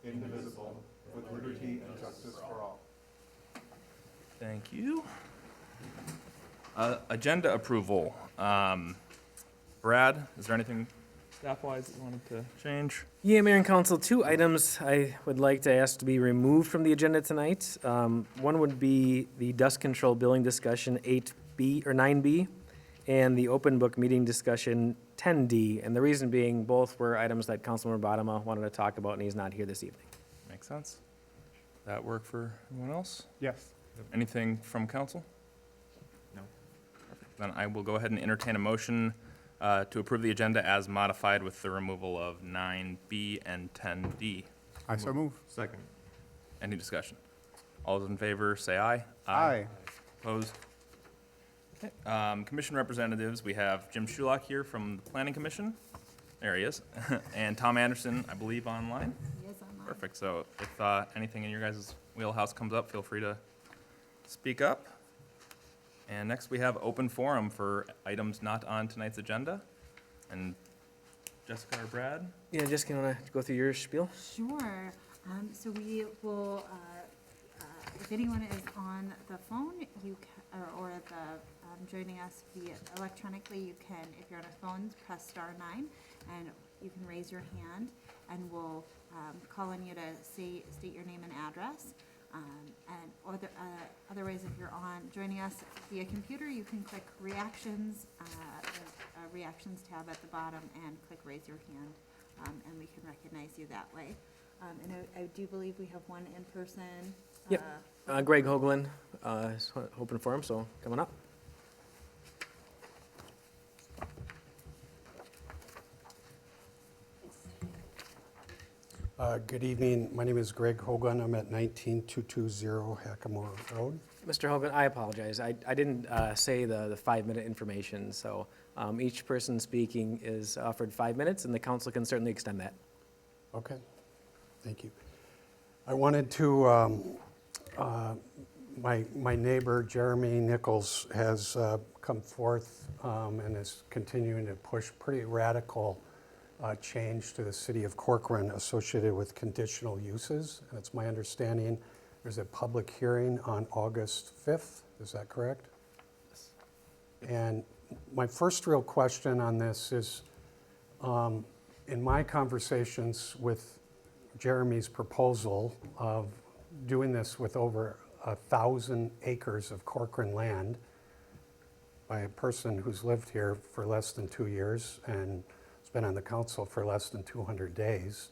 indivisible, with liberty and justice for all. Thank you. Agenda approval. Brad, is there anything staff-wise that you wanted to change? Yeah, Mayor and Council, 2 items I would like to ask to be removed from the agenda tonight. One would be the dust control billing discussion 8B or 9B, and the open book meeting discussion 10D. And the reason being, both were items that Councilmember Bottoма wanted to talk about, and he's not here this evening. Makes sense. That work for anyone else? Yes. Anything from council? No. Perfect. Then I will go ahead and entertain a motion to approve the agenda as modified with the removal of 9B and 10D. I so move. Second. Any discussion? All those in favor, say aye. Aye. Opposed? Okay. Commission representatives, we have Jim Shulock here from the Planning Commission. There he is. And Tom Anderson, I believe, online. He is online. Perfect. So if anything in your guys' wheelhouse comes up, feel free to speak up. And next we have open forum for items not on tonight's agenda. And Jessica or Brad? Yeah, just want to go through your spiel? Sure. So we will, if anyone is on the phone, or joining us via electronically, you can, if you're on a phone, press *9, and you can raise your hand, and we'll call on you to state your name and address. And otherwise, if you're joining us via computer, you can click reactions, there's a reactions tab at the bottom, and click raise your hand, and we can recognize you that way. And I do believe we have one in person. Yep. Greg Hoagland is open forum, so coming up. Good evening. My name is Greg Hogan. I'm at 19220 Hackamore Road. Mr. Hogan, I apologize. I didn't say the 5-minute information, so each person speaking is offered 5 minutes, and the council can certainly extend that. Okay. Thank you. I wanted to, my neighbor, Jeremy Nichols, has come forth and is continuing to push pretty radical change to the city of Corcoran associated with conditional uses. And it's my understanding there's a public hearing on August 5th. Is that correct? Yes. And my first real question on this is, in my conversations with Jeremy's proposal of doing this with over 1,000 acres of Corcoran land by a person who's lived here for less than 2 years and has been on the council for less than 200 days,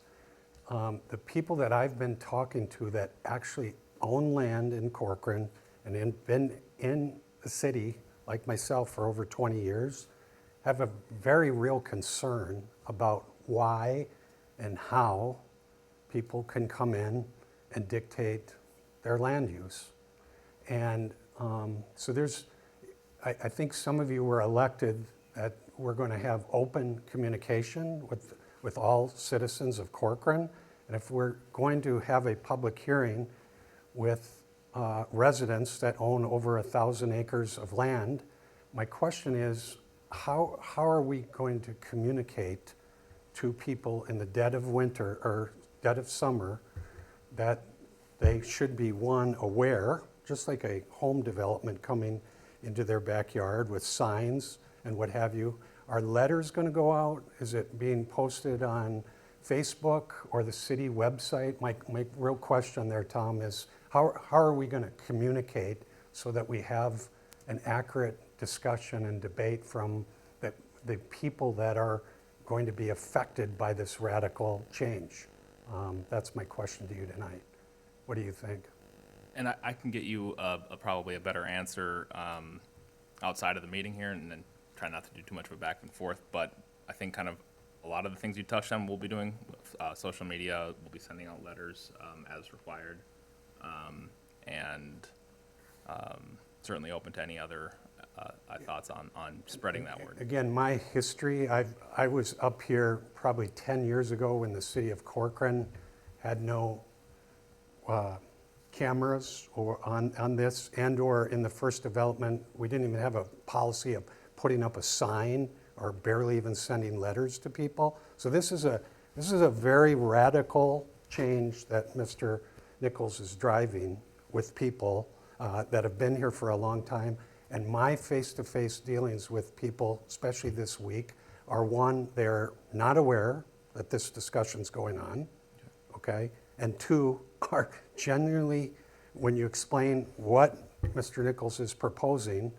the people that I've been talking to that actually own land in Corcoran and been in the city, like myself, for over 20 years, have a very real concern about why and how people can come in and dictate their land use. And so I think some of you were elected that we're going to have open communication with all citizens of Corcoran. And if we're going to have a public hearing with residents that own over 1,000 acres of land, my question is, how are we going to communicate to people in the dead of winter or dead of summer that they should be, one, aware, just like a home development coming into their backyard with signs and what have you? Are letters going to go out? Is it being posted on Facebook or the city website? My real question there, Tom, is how are we going to communicate so that we have an accurate discussion and debate from the people that are going to be affected by this radical change? That's my question to you tonight. What do you think? And I can get you probably a better answer outside of the meeting here, and then try not to do too much of a back and forth. But I think kind of a lot of the things you touched on we'll be doing. Social media, we'll be sending out letters as required. And certainly open to any other thoughts on spreading that word. Again, my history, I was up here probably 10 years ago when the city of Corcoran had no cameras or on this, and or in the first development, we didn't even have a policy of putting up a sign or barely even sending letters to people. So this is a very radical change that Mr. Nichols is driving with people that have been here for a long time. And my face-to-face dealings with people, especially this week, are one, they're not aware that this discussion's going on, okay? And two, are genuinely, when you explain what Mr. Nichols is proposing,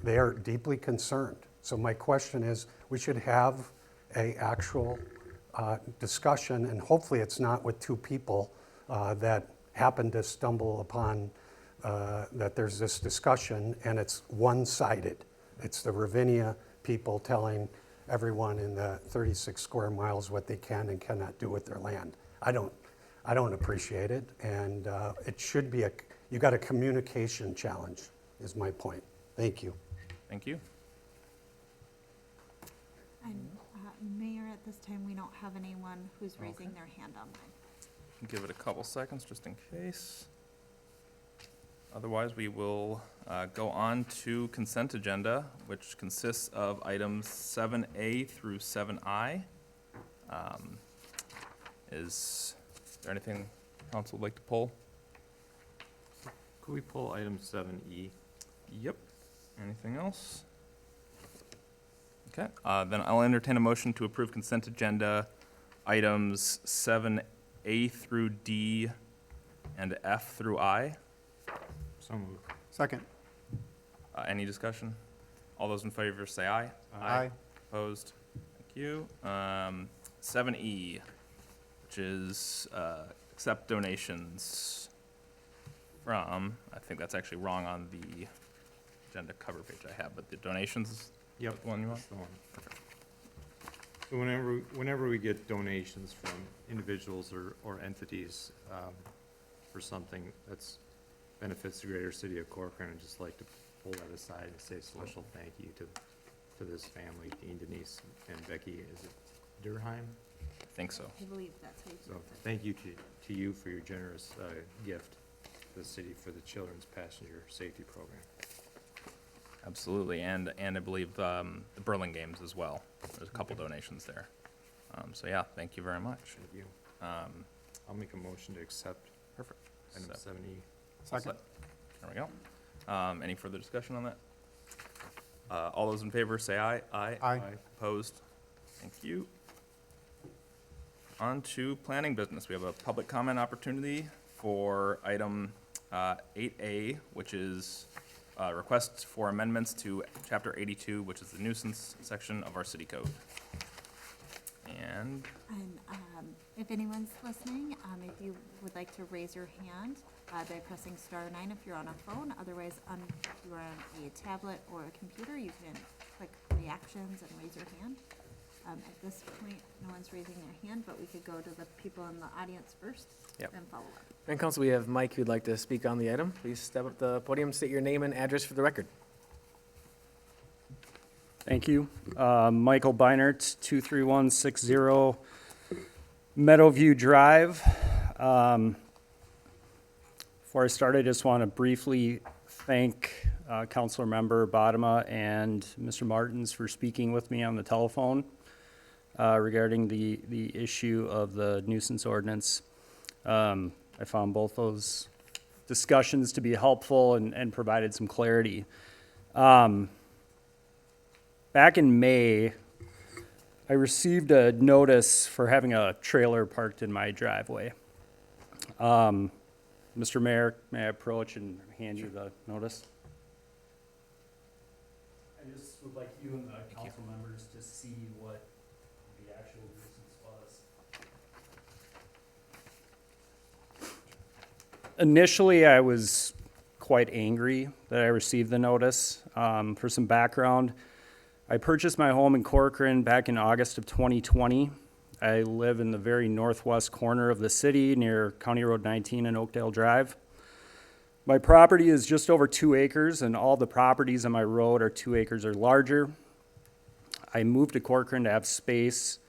they are deeply concerned. So my question is, we should have a actual discussion, and hopefully it's not with two people that happen to stumble upon that there's this discussion and it's one-sided. It's the Ravinia people telling everyone in the 36 square miles what they can and cannot do with their land. I don't appreciate it, and it should be you got a communication challenge, is my point. Thank you. Thank you. And Mayor, at this time, we don't have anyone who's raising their hand online. Give it a couple seconds just in case. Otherwise, we will go on to consent agenda, which consists of items 7A through 7I. Is there anything council would like to pull? Could we pull item 7E? Yep. Anything else? Okay, then I'll entertain a motion to approve consent agenda items 7A through D and F through I. So moved. Second. Any discussion? All those in favor say aye. Aye. Opposed? Thank you. 7E, which is accept donations from, I think that's actually wrong on the agenda cover page I have, but the donations, Yep. the one you want? That's the one. So whenever we get donations from individuals or entities for something that's benefits the greater city of Corcoran, I'd just like to pull that aside and say a special thank you to this family, Dean, Denise, and Becky. Is it Durheim? I think so. I believe that's how you So pronounce it. thank you to you for your generous gift to the city for the Children's Passenger Safety Program. Absolutely, and I believe the Burlingame as well. There's a couple donations there. So yeah, thank you very much. Thank you. I'll make a motion to accept Perfect. item Accept. 7E. Second. There we go. Any further discussion on that? All those in favor say aye. Aye. Opposed? Thank you. On to planning business. We have a public comment opportunity for item 8A, which is requests for amendments to Chapter 82, which is the nuisance section of our city code. And And if anyone's listening, if you would like to raise your hand by pressing *9 if you're on a phone, otherwise if you're on a tablet or a computer, you can click reactions and raise your hand. At this point, no one's raising their hand, but we could go to the people in the audience first, Yep. then follow up. And council, we have Mike who'd like to speak on the item. Please step up to the podium, state your name and address for the record. Thank you. Michael Beinert, 23160 Meadowview Drive. Before I start, I just want to briefly thank Councilor Member Bodema and Mr. Martins for speaking with me on the telephone regarding the issue of the nuisance ordinance. I found both those discussions to be helpful and provided some clarity. Back in May, I received a notice for having a trailer parked in my driveway. Mr. Mayor, may I approach and hand you the notice? I just would like you and the council members to see what the actual nuisance was. Initially, I was quite angry that I received the notice. For some background, I purchased my home in Corcoran back in August of 2020. I live in the very northwest corner of the city near County Road 19 and Oakdale Drive. My property is just over 2 acres, and all the properties on my road are 2 acres or larger. I moved to Corcoran to have space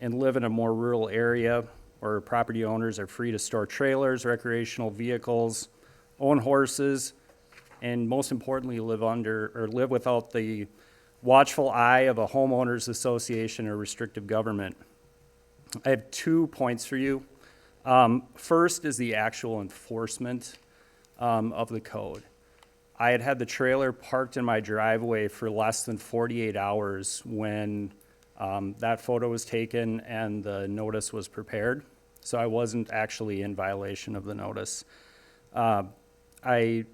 and live in a more rural area where property owners are free to store trailers, recreational vehicles, own horses, and most importantly, live without the watchful eye of a homeowners association or restrictive government. I have 2 points for you. First is the actual enforcement of the code. I had had the trailer parked in my driveway for less than 48 hours when that photo was taken and the notice was prepared. So I wasn't actually in violation of the notice. I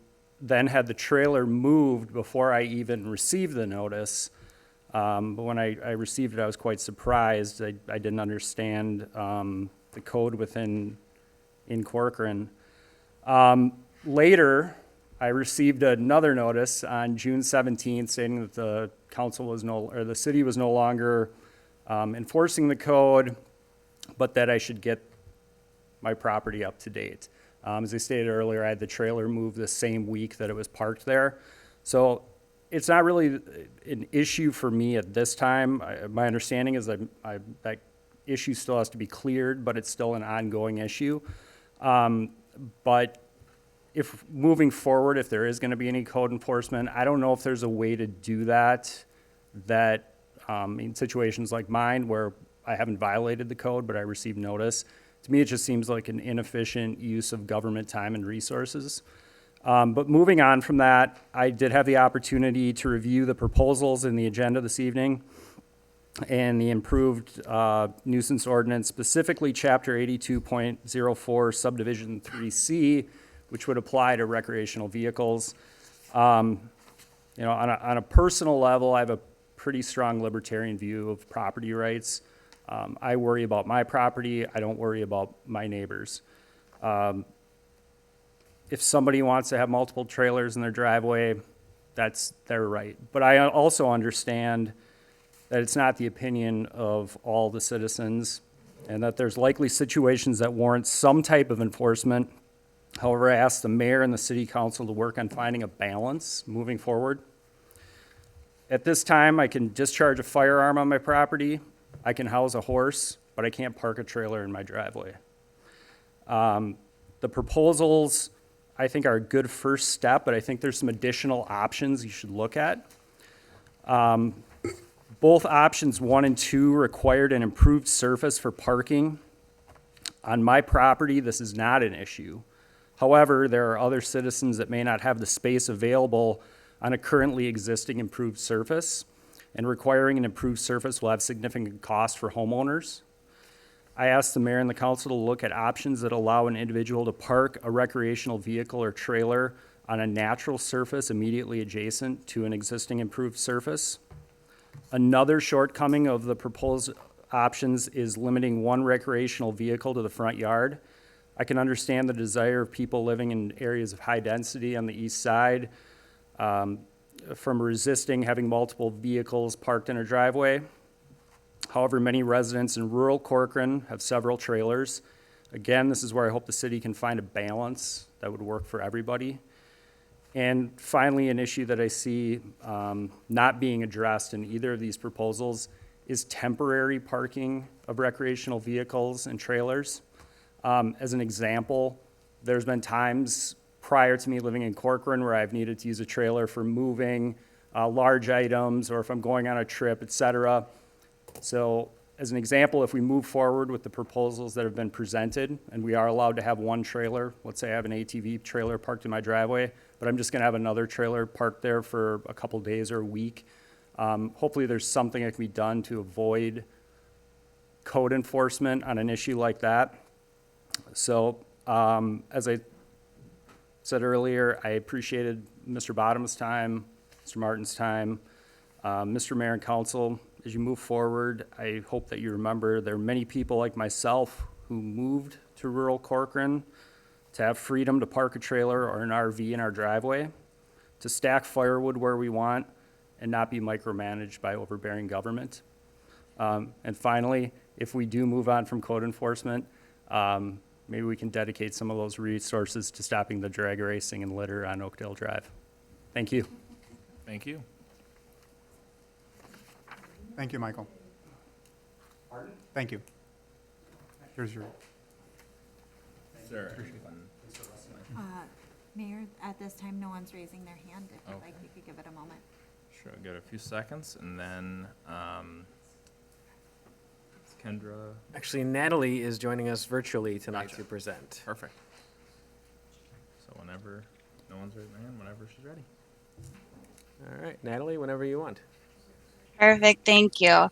then had the trailer moved before I even received the notice. But when I received it, I was quite surprised. I didn't understand the code in Corcoran. Later, I received another notice on June 17th stating that the the city was no longer enforcing the code, but that I should get my property up to date. As I stated earlier, I had the trailer moved the same week that it was parked there. So it's not really an issue for me at this time. My understanding is that that issue still has to be cleared, but it's still an ongoing issue. But if moving forward, if there is going to be any code enforcement, I don't know if there's a way to do that in situations like mine where I haven't violated the code, but I received notice. To me, it just seems like an inefficient use of government time and resources. But moving on from that, I did have the opportunity to review the proposals in the agenda this evening and the improved nuisance ordinance, specifically Chapter 82.04 Subdivision 3C, which would apply to recreational vehicles. On a personal level, I have a pretty strong libertarian view of property rights. I worry about my property. I don't worry about my neighbors. If somebody wants to have multiple trailers in their driveway, that's their right. But I also understand that it's not the opinion of all the citizens and that there's likely situations that warrant some type of enforcement. However, I asked the mayor and the city council to work on finding a balance moving forward. At this time, I can discharge a firearm on my property. I can house a horse, but I can't park a trailer in my driveway. The proposals, I think, are a good first step, but I think there's some additional options you should look at. Both options 1 and 2 required an improved surface for parking. On my property, this is not an issue. However, there are other citizens that may not have the space available on a currently existing improved surface, and requiring an improved surface will have significant costs for homeowners. I asked the mayor and the council to look at options that allow an individual to park a recreational vehicle or trailer on a natural surface immediately adjacent to an existing improved surface. Another shortcoming of the proposed options is limiting one recreational vehicle to the front yard. I can understand the desire of people living in areas of high density on the east side from resisting having multiple vehicles parked in a driveway. However, many residents in rural Corcoran have several trailers. Again, this is where I hope the city can find a balance that would work for everybody. And finally, an issue that I see not being addressed in either of these proposals is temporary parking of recreational vehicles and trailers. As an example, there's been times prior to me living in Corcoran where I've needed to use a trailer for moving large items or if I'm going on a trip, et cetera. So as an example, if we move forward with the proposals that have been presented and we are allowed to have one trailer, let's say I have an ATV trailer parked in my driveway, but I'm just gonna have another trailer parked there for a couple days or a week. Hopefully there's something that can be done to avoid code enforcement on an issue like that. So as I said earlier, I appreciated Mr. Bottom's time, Mr. Martin's time, Mr. Mayor and Council. As you move forward, I hope that you remember there are many people like myself who moved to rural Corcoran to have freedom to park a trailer or an RV in our driveway, to stack firewood where we want, and not be micromanaged by overbearing government. And finally, if we do move on from code enforcement, maybe we can dedicate some of those resources to stopping the drag racing and litter on Oakdale Drive. Thank you. Thank you. Thank you, Michael. Pardon? Thank you. Here's your, Sir. Mayor, at this time, no one's raising their hand. If you'd like, Okay. you could give it a moment. Sure, I'll give it a few seconds, and then, Kendra. Actually, Natalie is joining us virtually tonight Gotcha. to present. Perfect. So whenever, no one's right, man, whenever she's ready. All right, Natalie, whenever you want. Perfect, thank you.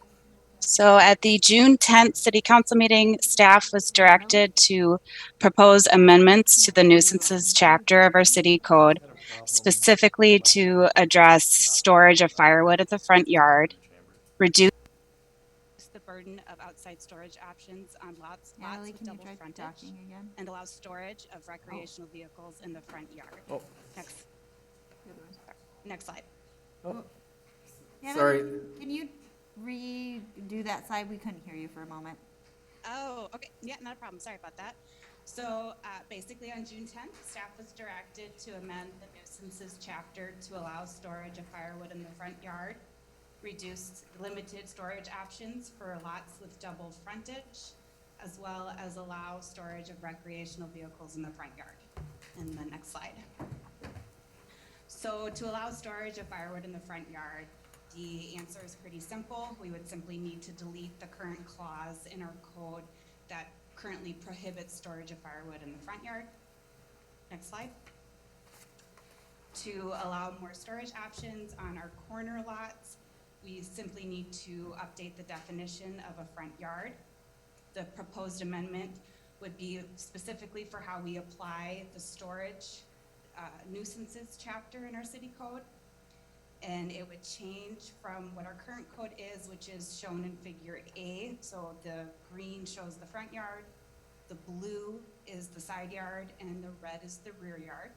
So at the June 10th City Council meeting, staff was directed to propose amendments to the nuisances chapter of our city code, specifically to address storage of firewood at the front yard, reduce the burden of outside storage options on lots Natalie, with can you double try frontage, talking again? and allow storage of recreational vehicles in the front yard. Oh. Next slide. Oh, Natalie, sorry. Can you redo that slide? We couldn't hear you for a moment. Oh, okay. Yeah, not a problem. Sorry about that. So basically on June 10th, staff was directed to amend the nuisances chapter to allow storage of firewood in the front yard, reduce limited storage options for lots with double frontage, as well as allow storage of recreational vehicles in the front yard. And the next slide. So to allow storage of firewood in the front yard, the answer is pretty simple. We would simply need to delete the current clause in our code that currently prohibits storage of firewood in the front yard. Next slide. To allow more storage options on our corner lots, we simply need to update the definition of a front yard. The proposed amendment would be specifically for how we apply the storage nuisances chapter in our city code. And it would change from what our current code is, which is shown in figure A. So the green shows the front yard, the blue is the side yard, and the red is the rear yard.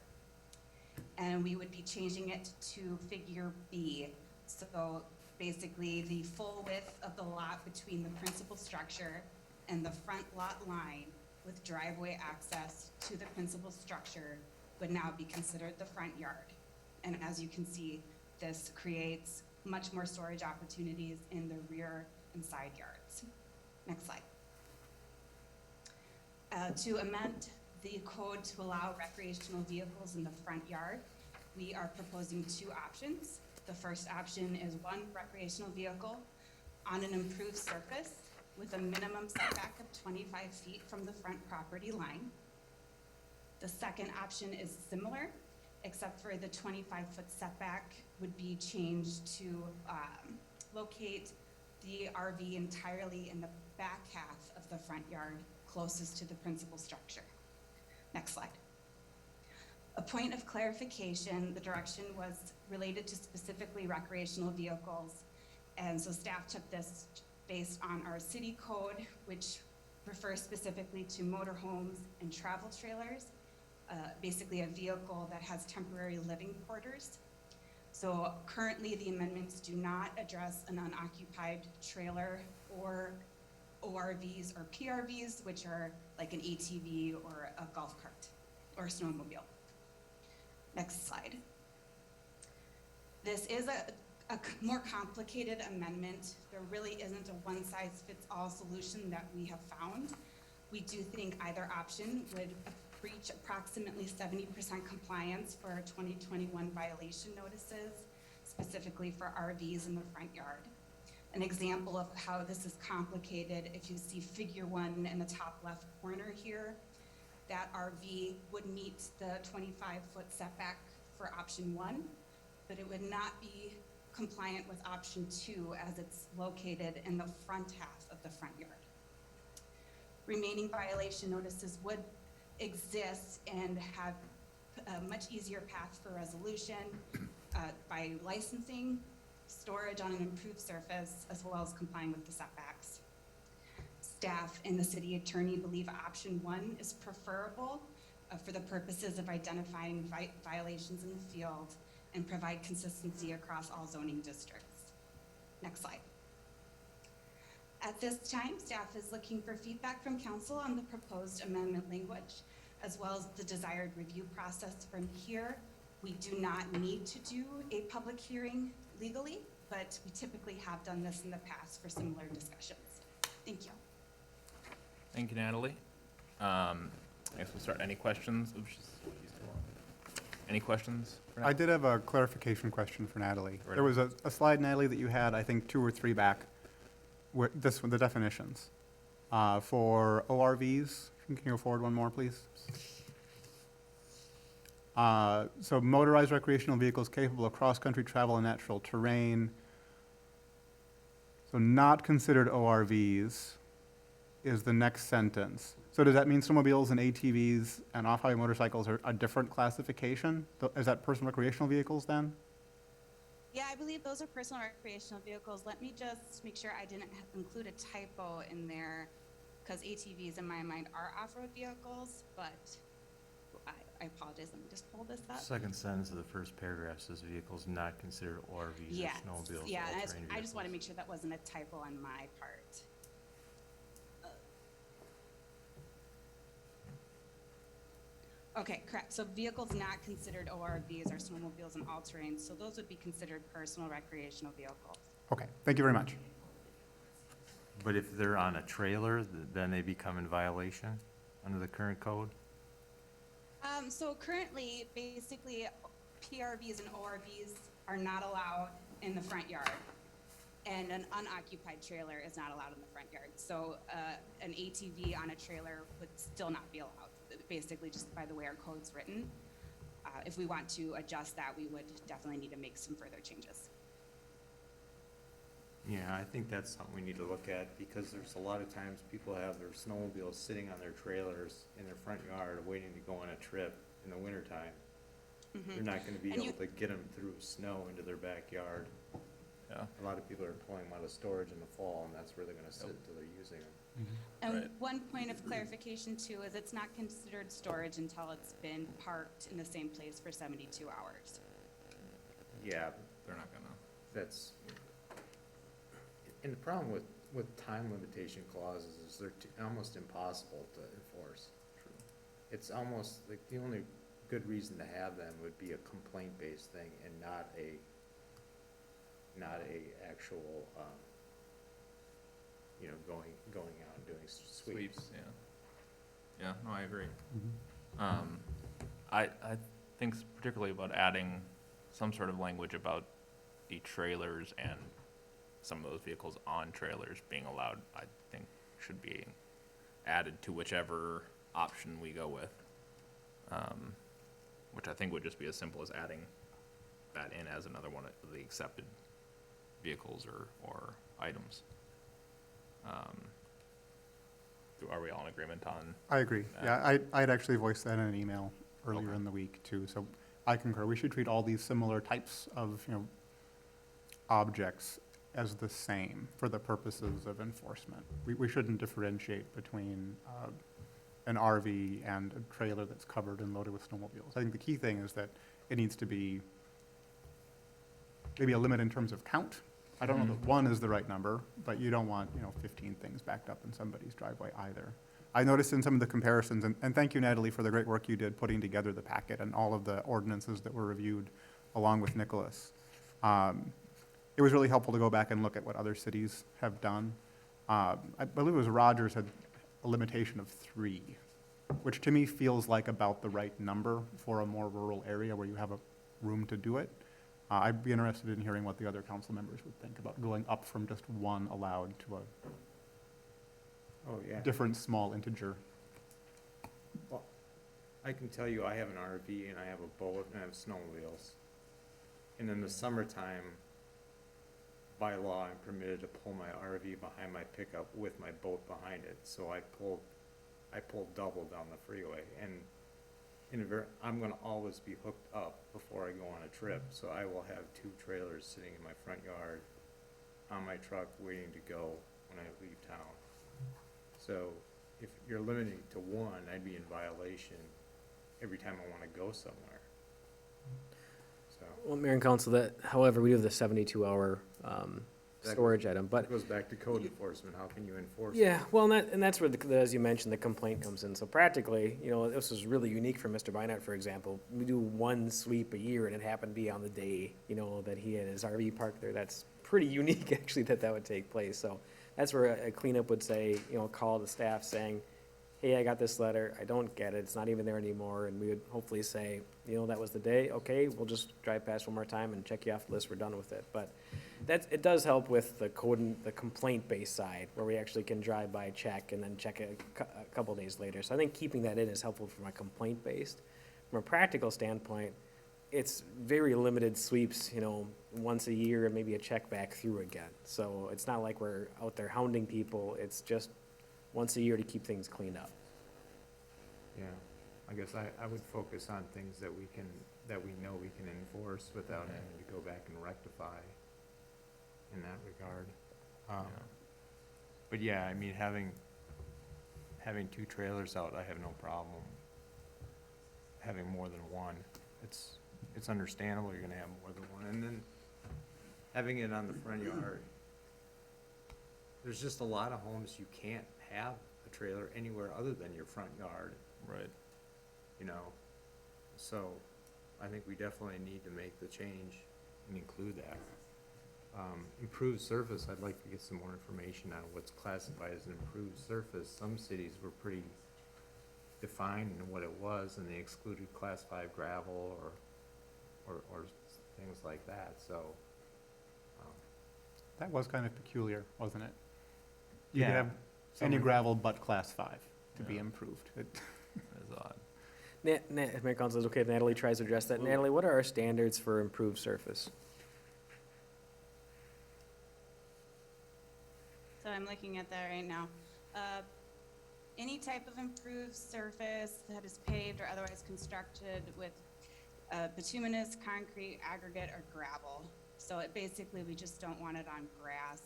And we would be changing it to figure B. So basically the full width of the lot between the principal structure and the front lot line with driveway access to the principal structure would now be considered the front yard. And as you can see, this creates much more storage opportunities in the rear and side yards. Next slide. To amend the code to allow recreational vehicles in the front yard, we are proposing two options. The first option is one recreational vehicle on an improved surface with a minimum setback of 25 feet from the front property line. The second option is similar, except for the 25-foot setback would be changed to locate the RV entirely in the back half of the front yard closest to the principal structure. Next slide. A point of clarification, the direction was related to specifically recreational vehicles, and so staff took this based on our city code, which refers specifically to motorhomes and travel trailers, basically a vehicle that has temporary living quarters. So currently the amendments do not address an unoccupied trailer or ORVs or PRVs, which are like an ATV or a golf cart or a snowmobile. Next slide. This is a more complicated amendment. There really isn't a one-size-fits-all solution that we have found. We do think either option would reach approximately 70% compliance for our 2021 violation notices, specifically for RVs in the front yard. An example of how this is complicated, if you see figure 1 in the top left corner here, that RV would meet the 25-foot setback for option 1, but it would not be compliant with option 2 as it's located in the front half of the front yard. Remaining violation notices would exist and have a much easier path for resolution by licensing, storage on an improved surface, as well as complying with the setbacks. Staff and the city attorney believe option 1 is preferable for the purposes of identifying violations in the field and provide consistency across all zoning districts. Next slide. At this time, staff is looking for feedback from council on the proposed amendment language, as well as the desired review process from here. We do not need to do a public hearing legally, but we typically have done this in the past for similar discussions. Thank you. Thank you, Natalie. I guess we'll start. Any questions? Oops, any questions? For I Natalie? did have a clarification question for Natalie. Right. There was a slide, Natalie, that you had, I think, 2 or 3 back, where the definitions. For ORVs, can you go forward one more, please? So motorized recreational vehicles capable of cross-country travel and natural terrain. So not considered ORVs is the next sentence. So does that mean snowmobiles and ATVs and off-highway motorcycles are a different classification? Is that personal recreational vehicles then? Yeah, I believe those are personal recreational vehicles. Let me just make sure I didn't include a typo in there, because ATVs in my mind are off-road vehicles, but I apologize, let me just pull this up. Second sentence of the first paragraph says vehicles not considered ORVs Yes, or snowmobiles. yeah, or and all-terrain I just want to vehicles. make sure that wasn't a typo on my part. Okay, correct. So vehicles not considered ORVs are snowmobiles and all-terrain, so those would be considered personal recreational vehicles. Okay, thank you very much. But if they're on a trailer, then they become in violation under the current code? So currently, basically, PRVs and ORVs are not allowed in the front yard, and an unoccupied trailer is not allowed in the front yard. So an ATV on a trailer would still not be allowed, basically just by the way our code's written. If we want to adjust that, we would definitely need to make some further changes. Yeah, I think that's something we need to look at, because there's a lot of times people have their snowmobiles sitting on their trailers in their front yard waiting to go on a trip in the wintertime. They're not gonna be And able to get them through snow into their backyard. Yeah. A lot of people are pulling them out of storage in the fall, and that's where they're gonna sit until they're using them. And Right. one point of clarification too is it's not considered storage until it's been parked in the same place for 72 hours. Yeah, They're not gonna. that's, and the problem with time limitation clauses is they're almost impossible to enforce. It's almost, like, the only good reason to have them would be a complaint-based thing and not a actual, going out and doing sweeps. Yeah. Yeah, no, I agree. I think particularly about adding some sort of language about the trailers and some of those vehicles on trailers being allowed, I think should be added to whichever option we go with. Which I think would just be as simple as adding that in as another one of the accepted vehicles or items. Are we all in agreement on? I agree. Yeah, I'd actually voiced that in an email earlier in the week too, so I concur. We should treat all these similar types of, objects as the same for the purposes of enforcement. We shouldn't differentiate between an RV and a trailer that's covered and loaded with snowmobiles. I think the key thing is that it needs to be maybe a limit in terms of count. I don't know that one is the right number, but you don't want, 15 things backed up in somebody's driveway either. I noticed in some of the comparisons, and thank you, Natalie, for the great work you did putting together the packet and all of the ordinances that were reviewed along with Nicholas. It was really helpful to go back and look at what other cities have done. I believe it was Rogers had a limitation of 3, which to me feels like about the right number for a more rural area where you have a room to do it. I'd be interested in hearing what the other council members would think about going up from just 1 allowed to a Oh, yeah. different small integer. Well, I can tell you, I have an RV and I have a boat and I have snowmobiles. And in the summertime, by law, I'm permitted to pull my RV behind my pickup with my boat behind it. So I pulled double down the freeway, and I'm gonna always be hooked up before I go on a trip. So I will have 2 trailers sitting in my front yard on my truck waiting to go when I leave town. So if you're limiting to 1, I'd be in violation every time I wanna go somewhere. So, Well, Mayor and Council, however, we do have the 72-hour That- storage item, but it goes back to code enforcement, how can you enforce it? yeah, well, and that's where, as you mentioned, the complaint comes in. So practically, this is really unique for Mr. Bynett, for example. We do 1 sweep a year, and it happened to be on the day, that he had his RV parked there. That's pretty unique, actually, that would take place. So that's where a cleanup would say, call the staff saying, hey, I got this letter, I don't get it, it's not even there anymore, and we would hopefully say, that was the day, okay, we'll just drive past one more time and check you off the list, we're done with it. But it does help with the code and the complaint-based side, where we actually can drive by, check, and then check it a couple days later. So I think keeping that in is helpful from a complaint-based. From a practical standpoint, it's very limited sweeps, once a year, and maybe a check back through again. So it's not like we're out there hounding people, it's just once a year to keep things cleaned up. Yeah, I guess I would focus on things that we know we can enforce without having to go back and rectify in that regard. But yeah, I mean, having 2 trailers out, I have no problem having more than one. It's understandable you're gonna have more than one, and then having it on the front yard. There's just a lot of homes you can't have a trailer anywhere other than your front yard, Right. So I think we definitely need to make the change and include that. Improved surface, I'd like to get some more information on what's classified as an improved surface. Some cities were pretty defined in what it was, and they excluded class 5 gravel or things like that, so. That was kind of peculiar, wasn't it? You could Yeah. have any gravel but class 5 to be Yeah. improved. That's odd. If Mayor Council is okay, if Natalie tries to address that. Natalie, what are our standards for improved surface? So I'm looking at that right now. Any type of improved surface that is paved or otherwise constructed with bituminous, concrete, aggregate, or gravel. So it basically, we just don't want it on grass.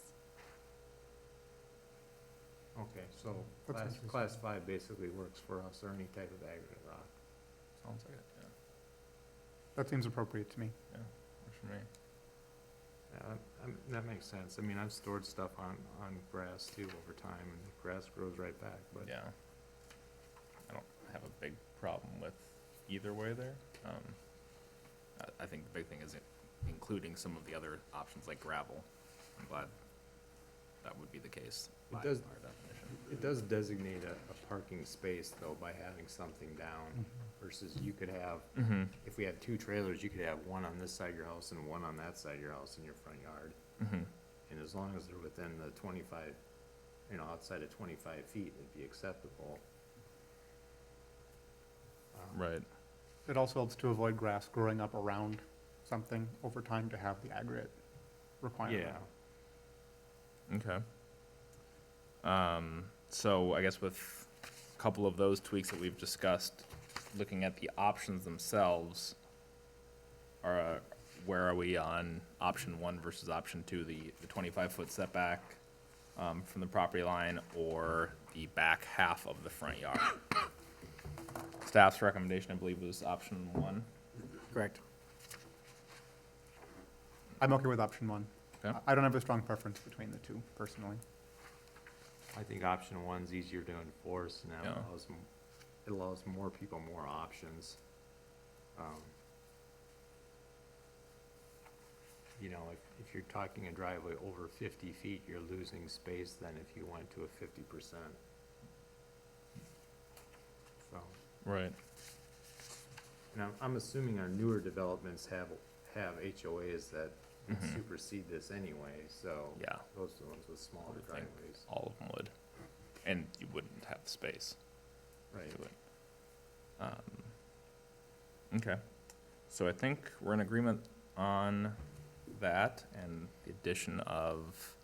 Okay, so That's class interesting. 5 basically works for us, or any type of aggregate rock. Sounds like it, yeah. That seems appropriate to me. Yeah, works for me. Yeah, that makes sense. I mean, I've stored stuff on grass too over time, and the grass grows right back, but. Yeah. I don't have a big problem with either way there. I think the big thing is including some of the other options like gravel. I'm glad that would be the case by our does- definition. It does designate a parking space though by having something down versus you could have, Mm-hmm. if we had 2 trailers, you could have one on this side of your house and one on that side of your house in your front yard. Mm-hmm. And as long as they're within the 25, outside of 25 feet, it'd be acceptable. Right. It also helps to avoid grass growing up around something over time to have the aggregate requirement. Yeah. Okay. So I guess with a couple of those tweaks that we've discussed, looking at the options themselves, where are we on option 1 versus option 2, the 25-foot setback from the property line or the back half of the front yard? Staff's recommendation, I believe, was option 1. Correct. I'm okay with option 1. Okay. I don't have a strong preference between the two, personally. I think option 1's easier to enforce, and that Yeah. it allows more people more options. If you're talking a driveway over 50 feet, you're losing space then if you went to a 50%. So, Right. and I'm assuming our newer developments have HOAs that Mhm. supersede this anyway, so. Yeah. Those are the ones with smaller I would think driveways. all of them would. And you wouldn't have the space Right. to it. Okay. So I think we're in agreement on that and the addition of,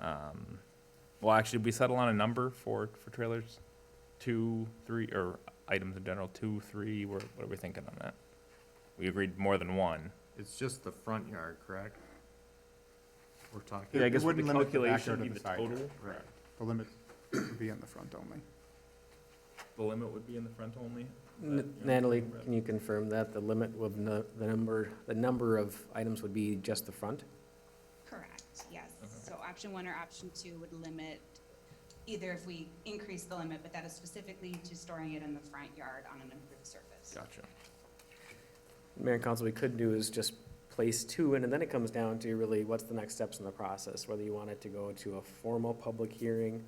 well, actually, we settle on a number for trailers? 2, 3, or items in general, 2, 3, what are we thinking on that? We agreed more than 1. It's just the front yard, correct? We're talking. Yeah, I It guess with the wouldn't limit the calculation backyard would or be the the side total. yard. Right. The limit would be in the front only. The limit would be in the front only? Natalie, can you confirm that the limit of the number of items would be just the front? Correct, yes. Okay. So option 1 or option 2 would limit, either if we increase the limit, but that is specifically to storing it in the front yard on an improved surface. Gotcha. Mayor and council, we could do is just place 2, and then it comes down to really what's the next steps in the process, whether you want it to go to a formal public hearing,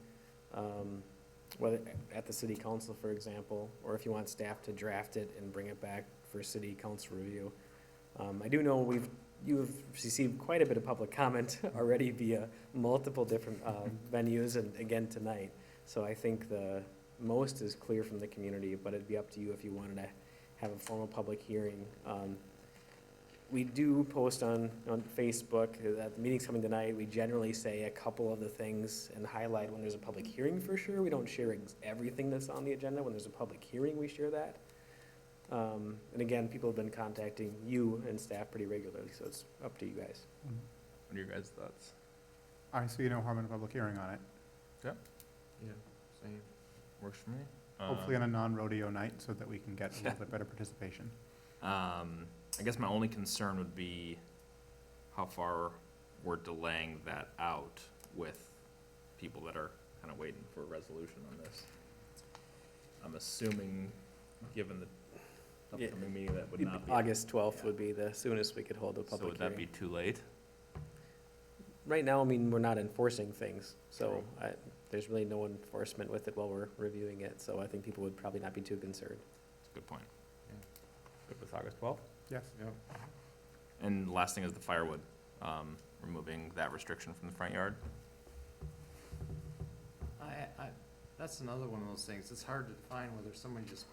whether at the city council, for example, or if you want staff to draft it and bring it back for city council review. I do know you've received quite a bit of public comment already via multiple different venues and again tonight. So I think the most is clear from the community, but it'd be up to you if you wanted to have a formal public hearing. We do post on Facebook that the meeting's coming tonight. We generally say a couple of the things and highlight when there's a public hearing for sure. We don't share everything that's on the agenda. When there's a public hearing, we share that. And again, people have been contacting you and staff pretty regularly, so it's up to you guys. What are your guys' thoughts? I see no harm in a public hearing on it, Yeah, same. Works for me. hopefully on a non-rodeo night so that we can get a little bit better participation. I guess my only concern would be how far we're delaying that out with people that are kind of waiting for a resolution on this. I'm assuming, given the upcoming meeting, that would not be. August 12th would be the soonest we could hold a So public would that be hearing. too late? Right now, I mean, we're not enforcing things, so there's really no enforcement with it while we're reviewing it, so I think people would probably not be too concerned. That's a good point. Good with August 12th? Yes. Yep. And last thing is the firewood, removing that restriction from the front yard. That's another one of those things, it's hard to define whether somebody just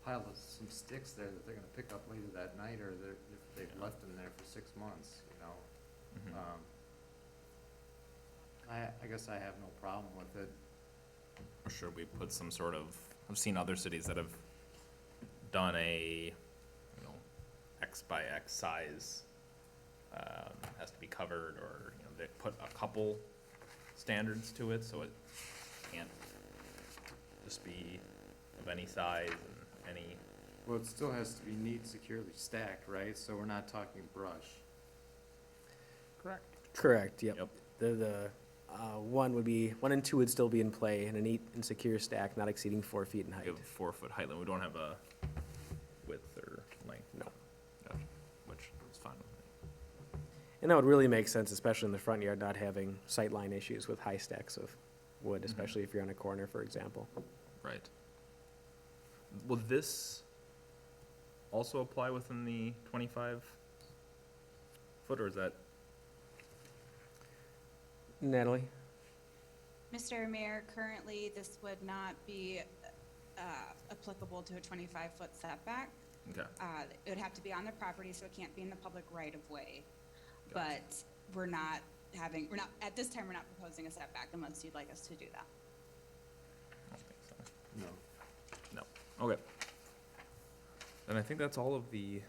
piled some sticks there that they're gonna pick up later that night, or if they've left them there for 6 months, you know? Mhm. I guess I have no problem with it. Or should we put some sort of, I've seen other cities that have done a, X by X size, has to be covered, or, they put a couple standards to it, so it can't just be of any size and any, Well, it still has to be neat, securely stacked, right? So we're not talking brush. Correct, yep. Yep. The 1 and 2 would still be in play, and a neat and secure stack not exceeding 4 feet in we height. have a 4-foot height limit, we don't have a width or length. No. Gotcha. Which is fine with me. And that would really make sense, especially in the front yard, not having sightline issues with high stacks of wood, especially if you're on a corner, for example. Right. Will this also apply within the 25 foot, or is that? Natalie? Mr. Mayor, currently, this would not be applicable to a 25-foot setback. Okay. It would have to be on the property, so it can't be in the public right-of-way. Gotcha. But at this time, we're not proposing a setback unless you'd like us to do that. I don't think so. No. No. Okay. Then I think that's all of the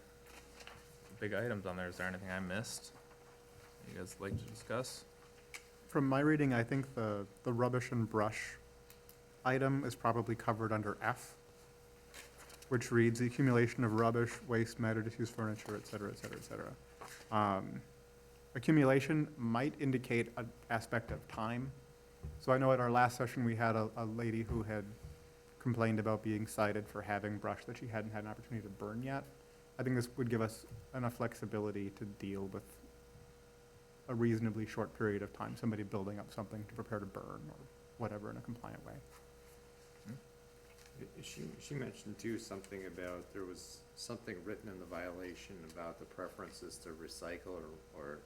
big items on there. Is there anything I missed you guys like to discuss? From my reading, I think the rubbish and brush item is probably covered under F, which reads the accumulation of rubbish, waste, matter, disused furniture, et cetera, et cetera, et cetera. Accumulation might indicate an aspect of time. So I know at our last session, we had a lady who had complained about being cited for having brush that she hadn't had an opportunity to burn yet. I think this would give us enough flexibility to deal with a reasonably short period of time, somebody building up something to prepare to burn or whatever in a compliant way. She mentioned too something about, there was something written in the violation about the preferences to recycle or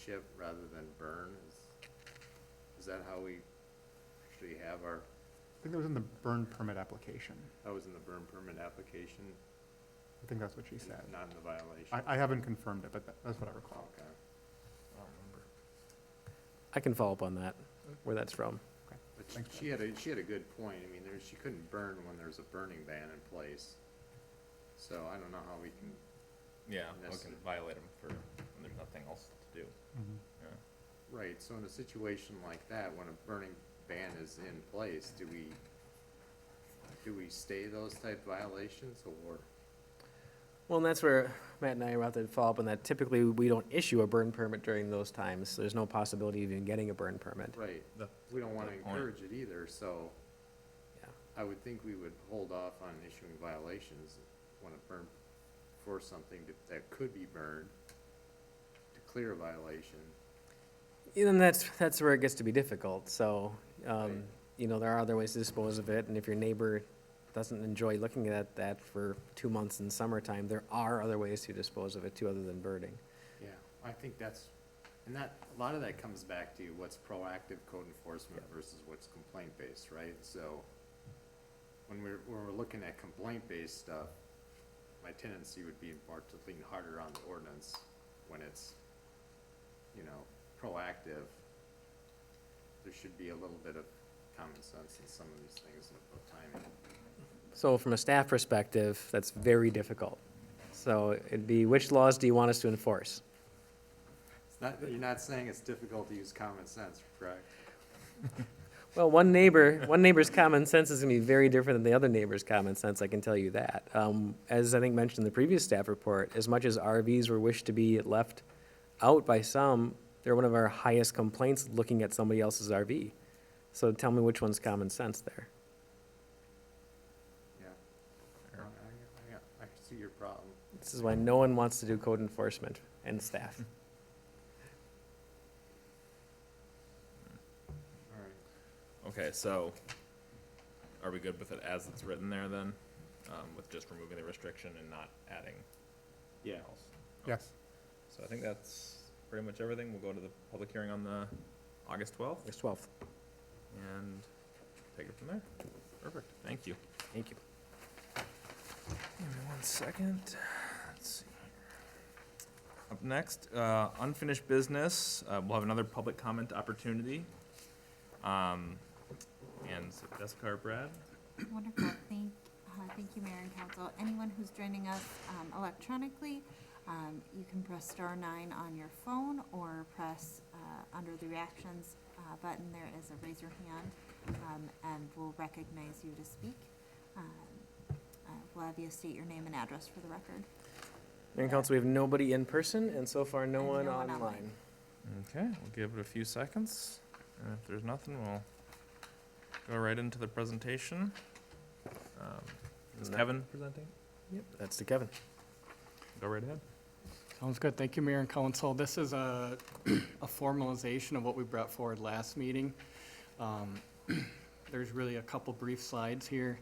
chip rather than burn. Is that how we actually have our, I think that was in the burn permit application. that was in the burn permit application, I think that's what she said. not in the violation? I haven't confirmed it, but that's what I recall. Okay. I don't remember. I can follow up on that, where that's from. But Thanks, she had a good point. I mean, she couldn't burn when there's a burning ban in place. So I don't know how we can, Yeah, we can Necessary. violate them for when there's nothing else to do. Mhm. Yeah. right, so in a situation like that, when a burning ban is in place, do we stay those type violations, or? Well, and that's where Matt and I are about to follow up on that. Typically, we don't issue a burn permit during those times. There's no possibility of even getting a burn permit. Right, The- we don't wanna Good point. encourage it either, so Yeah. I would think we would hold off on issuing violations when it burn, for something that could be burned, to clear a violation. And that's where it gets to be difficult, so, Right. you know, there are other ways to dispose of it, and if your neighbor doesn't enjoy looking at that for 2 months in summertime, there are other ways to dispose of it too, other than birding. Yeah, I think that's, and that, a lot of that comes back to what's proactive code enforcement versus what's complaint-based, right? So, when we're looking at complaint-based stuff, my tendency would be more to lean harder on the ordinance when it's, you know, proactive. There should be a little bit of common sense in some of these things about timing. So from a staff perspective, that's very difficult. So it'd be, which laws do you want us to enforce? It's not, you're not saying it's difficult to use common sense, correct? Well, one neighbor's common sense is gonna be very different than the other neighbor's common sense, I can tell you that. As I think mentioned in the previous staff report, as much as RVs were wished to be left out by some, they're one of our highest complaints looking at somebody else's RV. So tell me which one's common sense there. Yeah. I see your problem. This is why no one wants to do code enforcement and staff. All right. Okay, so are we good with it as it's written there then? With just removing the restriction and not adding Yeah. else? Yes. So I think that's pretty much everything. We'll go to the public hearing on the August 12th August 12th. and take it from there. Perfect, thank you. Thank you. Give me 1 second. Let's see here. Up next, unfinished business. We'll have another public comment opportunity. And so Jessica or Brad? Wonderful, thank you, Mayor and Council. Anyone who's joining us electronically, you can press *9 on your phone or press under the reactions button, there is a raise your hand, and we'll recognize you to speak. We'll have you state your name and address for the record. Mayor and Council, we have nobody in person, and so far, no And one no one online. online. Okay, we'll give it a few seconds. And if there's nothing, we'll go right into the presentation. Is No. Kevin presenting? Yep, that's to Kevin. Go right ahead. Sounds good. Thank you, Mayor and Council. This is a formalization of what we brought forward last meeting. There's really a couple brief slides here.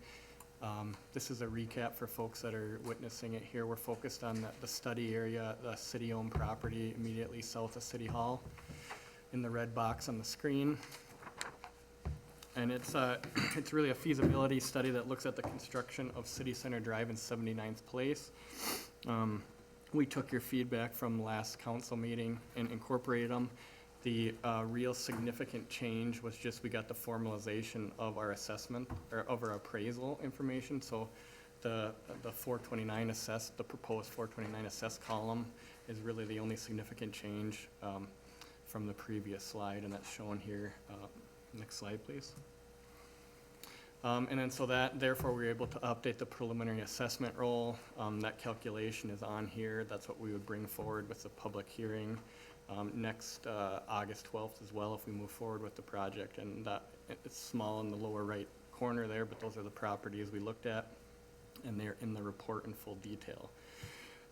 This is a recap for folks that are witnessing it here. We're focused on the study area, the city-owned property immediately south of City Hall in the red box on the screen. And it's really a feasibility study that looks at the construction of City Center Drive in 79th Place. We took your feedback from last council meeting and incorporated them. The real significant change was just we got the formalization of our assessment, or of our appraisal information. So the 429 assessed, the proposed 429 assessed column is really the only significant change from the previous slide, and that's shown here. Next slide, please. And then so that, therefore, we were able to update the preliminary assessment roll. That calculation is on here. That's what we would bring forward with the public hearing next August 12th as well if we move forward with the project. And that, it's small in the lower right corner there, but those are the properties we looked at, and they're in the report in full detail.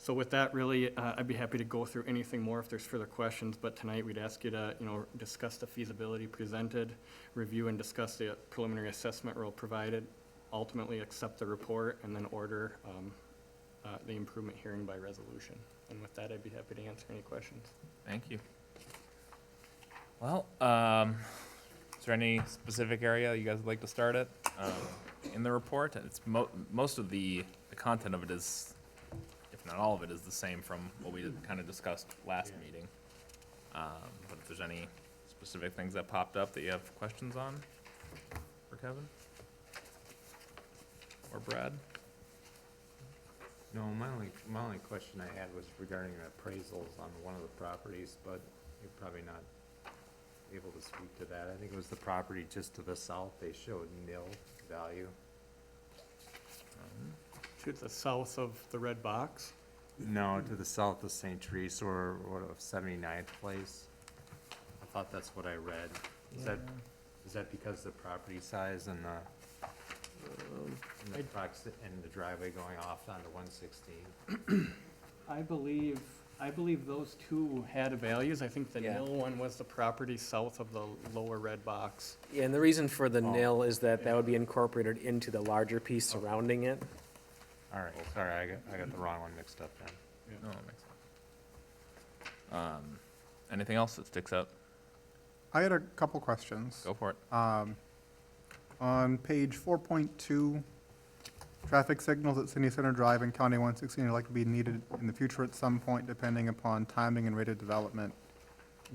So with that, really, I'd be happy to go through anything more if there's further questions, but tonight we'd ask you to, discuss the feasibility presented, review and discuss the preliminary assessment roll provided, ultimately accept the report, and then order the improvement hearing by resolution. And with that, I'd be happy to answer any questions. Thank you. Well, is there any specific area you guys would like to start at in the report? It's most of the content of it is, if not all of it, is the same from what we kind of discussed last meeting. But if there's any specific things that popped up that you have questions on for Kevin? Or Brad? No, my only question I had was regarding the appraisals on one of the properties, but you're probably not able to speak to that. I think it was the property just to the south, they showed nil value. To the south of the red box. No, to the south of St. Therese or of 79th Place. I thought that's what I read. Is that because the property size and the driveway going off onto 116? I believe I believe those two had values. I think the Yeah. nil one was the property south of the lower red box. Yeah, and the reason for the Oh. nil is that that would be incorporated into the larger piece surrounding it. All right, sorry, I got the wrong one mixed up then. No, that makes sense. Anything else that sticks out? I had a couple questions. Go for it. On page 4.2, traffic signals at City Center Drive and County 116 are likely to be needed in the future at some point, depending upon timing and rate of development.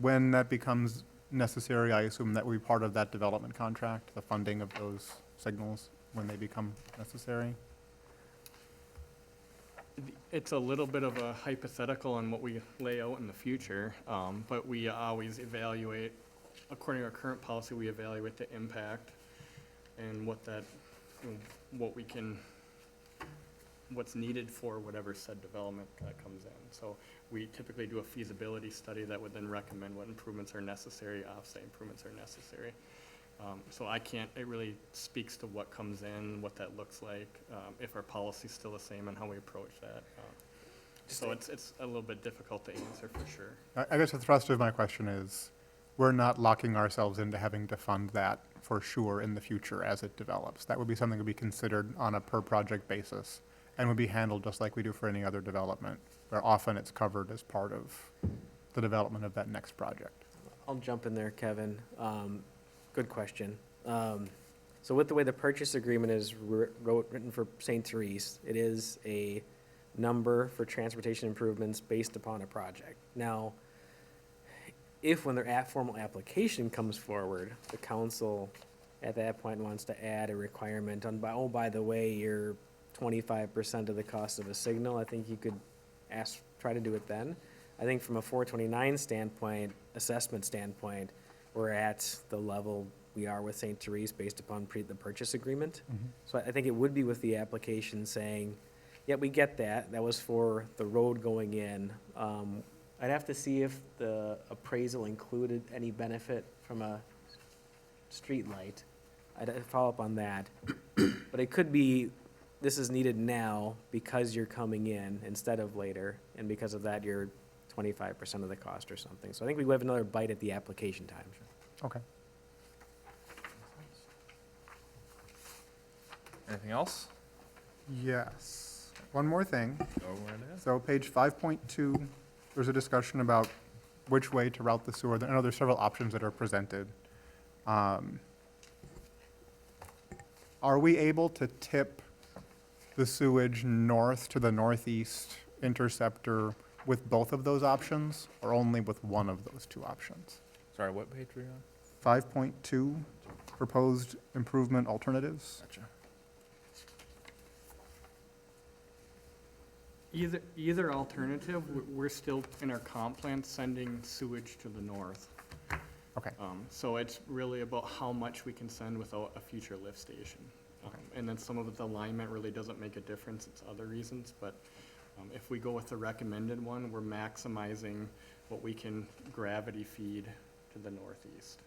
When that becomes necessary, I assume that will be part of that development contract, the funding of those signals when they become necessary? It's a little bit of a hypothetical on what we lay out in the future, but we always evaluate, according to our current policy, we evaluate the impact and what that, what we can, what's needed for whatever said development that comes in. So we typically do a feasibility study that would then recommend what improvements are necessary, offsite improvements are necessary. So I can't, it really speaks to what comes in, what that looks like, if our policy's still the same and how we approach that. So it's a little bit difficult to answer for sure. I guess the thrust of my question is, we're not locking ourselves into having to fund that for sure in the future as it develops. That would be something to be considered on a per-project basis and would be handled just like we do for any other development, where often it's covered as part of the development of that next project. I'll jump in there, Kevin. Good question. So with the way the purchase agreement is written for St. Therese, it is a number for transportation improvements based upon a project. Now, if when their formal application comes forward, the council at that point wants to add a requirement on, oh, by the way, you're 25% of the cost of a signal, I think you could try to do it then. I think from a 429 standpoint, assessment standpoint, we're at the level we are with St. Therese based upon the purchase agreement. So I think it would be with the application saying, yeah, we get that. That was for the road going in. I'd have to see if the appraisal included any benefit from a street light. I'd follow up on that. But it could be, this is needed now because you're coming in instead of later, and because of that, you're 25% of the cost or something. So I think we have another bite at the application time. Okay. Anything else? Yes. One more thing. Go right ahead. So page 5.2, there's a discussion about which way to route the sewer. I know there's several options that are presented. Are we able to tip the sewage north to the northeast interceptor with both of those options, or only with one of those two options? Sorry, what page were you on? 5.2, proposed improvement alternatives. Gotcha. Either alternative, we're still in our comp plan sending sewage to the north. Okay. So it's really about how much we can send without a future lift station. And then some of the alignment really doesn't make a difference, it's other reasons, but if we go with the recommended one, we're maximizing what we can gravity feed to the northeast.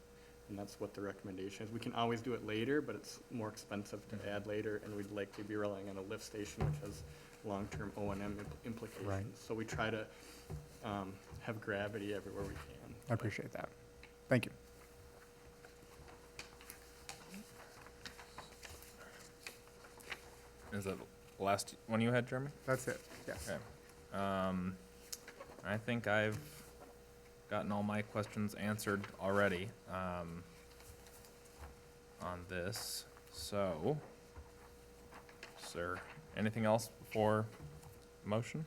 And that's what the recommendation is. We can always do it later, but it's more expensive to add later, and we'd likely be relying on a lift station, which has long-term O&M implications. Right. So we try to have gravity everywhere we can. I appreciate that. Thank you. Is that the last one you had, Jeremy? That's it, yes. Okay. I think I've gotten all my questions answered already on this. So, sir, anything else before motion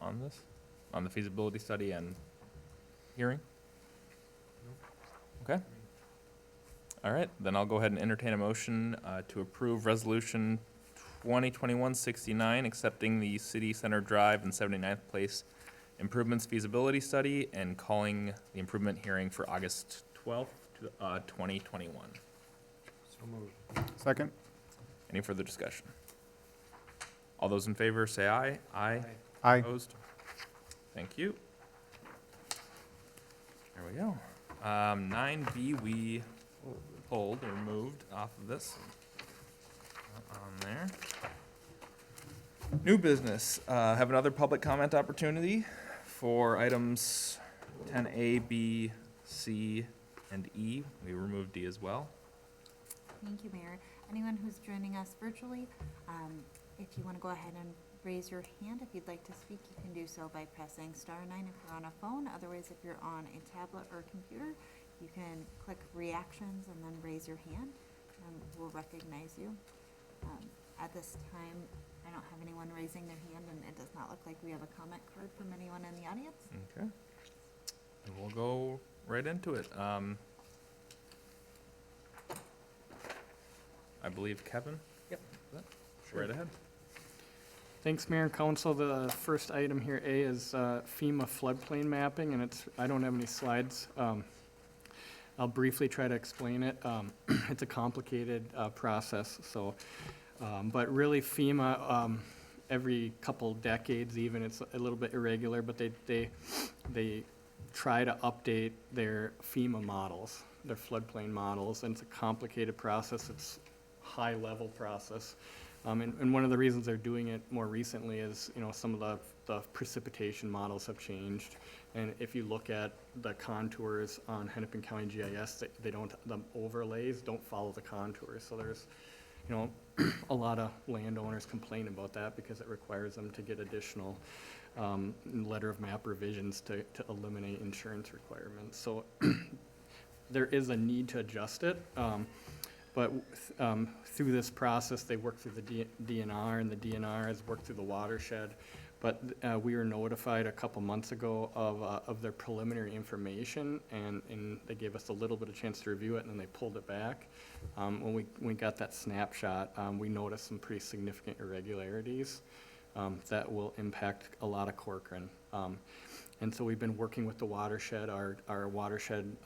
on this? On the feasibility study and hearing? Okay. All right, then I'll go ahead and entertain a motion to approve resolution 2021-69, accepting the City Center Drive and 79th Place improvements feasibility study and calling the improvement hearing for August 12th, 2021. So moved. Second? Any further discussion? All those in favor say aye. Aye. Aye. Opposed? Thank you. There we go. 9B, we pulled or moved off of this. Not on there. New business, have another public comment opportunity for items 10A, B, C, and E. We removed D as well. Thank you, Mayor. Anyone who's joining us virtually, if you want to go ahead and raise your hand, if you'd like to speak, you can do so by pressing *9 if you're on a phone. Otherwise, if you're on a tablet or computer, you can click reactions and then raise your hand, and we'll recognize you. At this time, I don't have anyone raising their hand, and it does not look like we have a comment card from anyone in the audience. Okay. And we'll go right into it. I believe Kevin? Yep. Right ahead. Thanks, Mayor and Council. The first item here, A, is FEMA floodplain mapping, and I don't have any slides. I'll briefly try to explain it. It's a complicated process, so, but really FEMA, every couple decades even, it's a little bit irregular, but they try to update their FEMA models, their floodplain models, and it's a complicated process. It's high-level process. And one of the reasons they're doing it more recently is, some of the precipitation models have changed. And if you look at the contours on Hennepin County GIS, the overlays don't follow the contours. So there's, a lot of landowners complain about that because it requires them to get additional letter of map revisions to eliminate insurance requirements. So there is a need to adjust it. But through this process, they work through the DNR, and the DNR has worked through the watershed. But we were notified a couple months ago of their preliminary information, and they gave us a little bit of chance to review it, and then they pulled it back. When we got that snapshot, we noticed some pretty significant irregularities that will impact a lot of Corcoran. And so we've been working with the watershed. Our watershed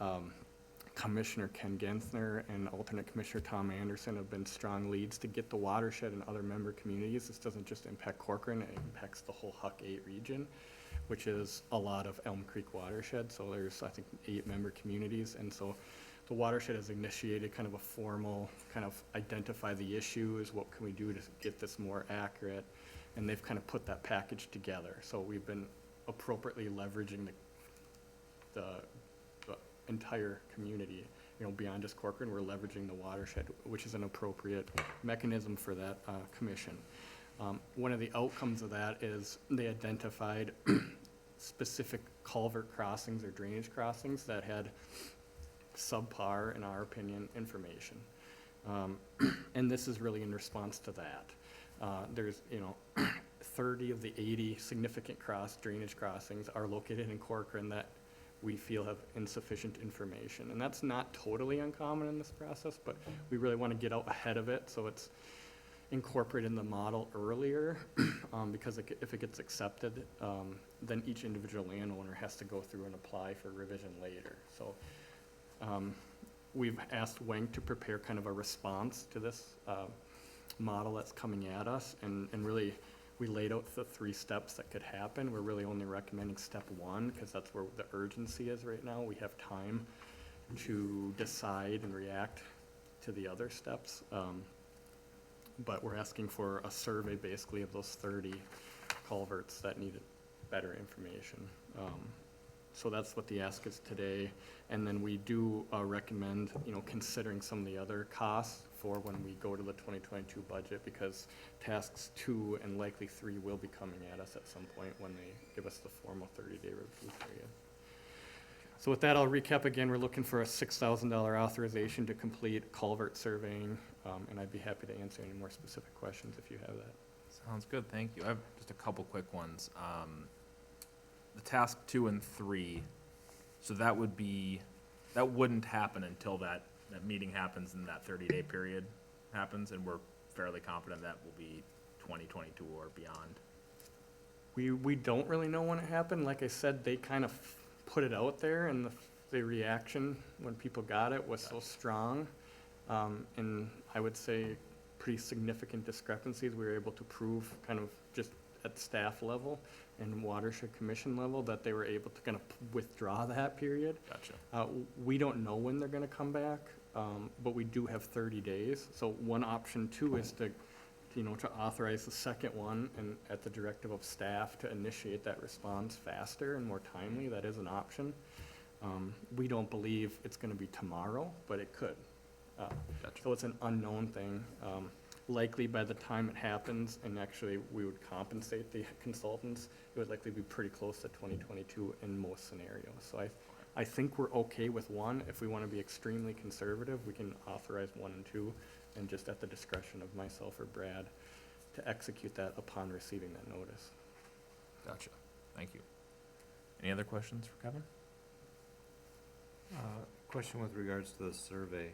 Commissioner Ken Gensner and alternate Commissioner Tom Anderson have been strong leads to get the watershed and other member communities. This doesn't just impact Corcoran, it impacts the whole Huck 8 region, which is a lot of Elm Creek watershed. So there's, I think, 8 member communities. And so the watershed has initiated kind of a formal, kind of identify the issues, what can we do to get this more accurate? And they've kind of put that package together. So we've been appropriately leveraging the entire community, beyond just Corcoran. We're leveraging the watershed, which is an appropriate mechanism for that commission. One of the outcomes of that is they identified specific culvert crossings or drainage crossings that had subpar, in our opinion, information. And this is really in response to that. There's, 30 of the 80 significant drainage crossings are located in Corcoran that we feel have insufficient information. And that's not totally uncommon in this process, but we really want to get out ahead of it so it's incorporated in the model earlier, because if it gets accepted, then each individual landowner has to go through and apply for revision later. So we've asked Wang to prepare kind of a response to this model that's coming at us, and really we laid out the 3 steps that could happen. We're really only recommending step 1 because that's where the urgency is right now. We have time to decide and react to the other steps. But we're asking for a survey basically of those 30 culverts that needed better information. So that's what the ask is today. And then we do recommend, considering some of the other costs for when we go to the 2022 budget, because tasks 2 and likely 3 will be coming at us at some point when they give us the formal 30-day review period. So with that, I'll recap again. We're looking for a $6,000 authorization to complete culvert surveying, and I'd be happy to answer any more specific questions if you have that. Sounds good, thank you. I have just a couple quick ones. The task 2 and 3, so that wouldn't happen until that meeting happens and that 30-day period happens, and we're fairly confident that will be 2022 or beyond. We don't really know when it happened. Like I said, they kind of put it out there, and the reaction when people got it was so strong. And I would say pretty significant discrepancies we were able to prove kind of just at staff level and watershed commission level that they were able to kind of withdraw that period. Gotcha. We don't know when they're going to come back, but we do have 30 days. So one option too is to to authorize the second one and at the directive of staff to initiate that response faster and more timely, that is an option. We don't believe it's gonna be tomorrow, but it could. Gotcha. So it's an unknown thing. Likely by the time it happens, and actually we would compensate the consultants, it would likely be pretty close to 2022 in most scenarios. So I think we're okay with one. If we want to be extremely conservative, we can authorize 1 and 2, and just at the discretion of myself or Brad to execute that upon receiving that notice. Gotcha. Thank you. Any other questions for Kevin? Question with regards to the survey.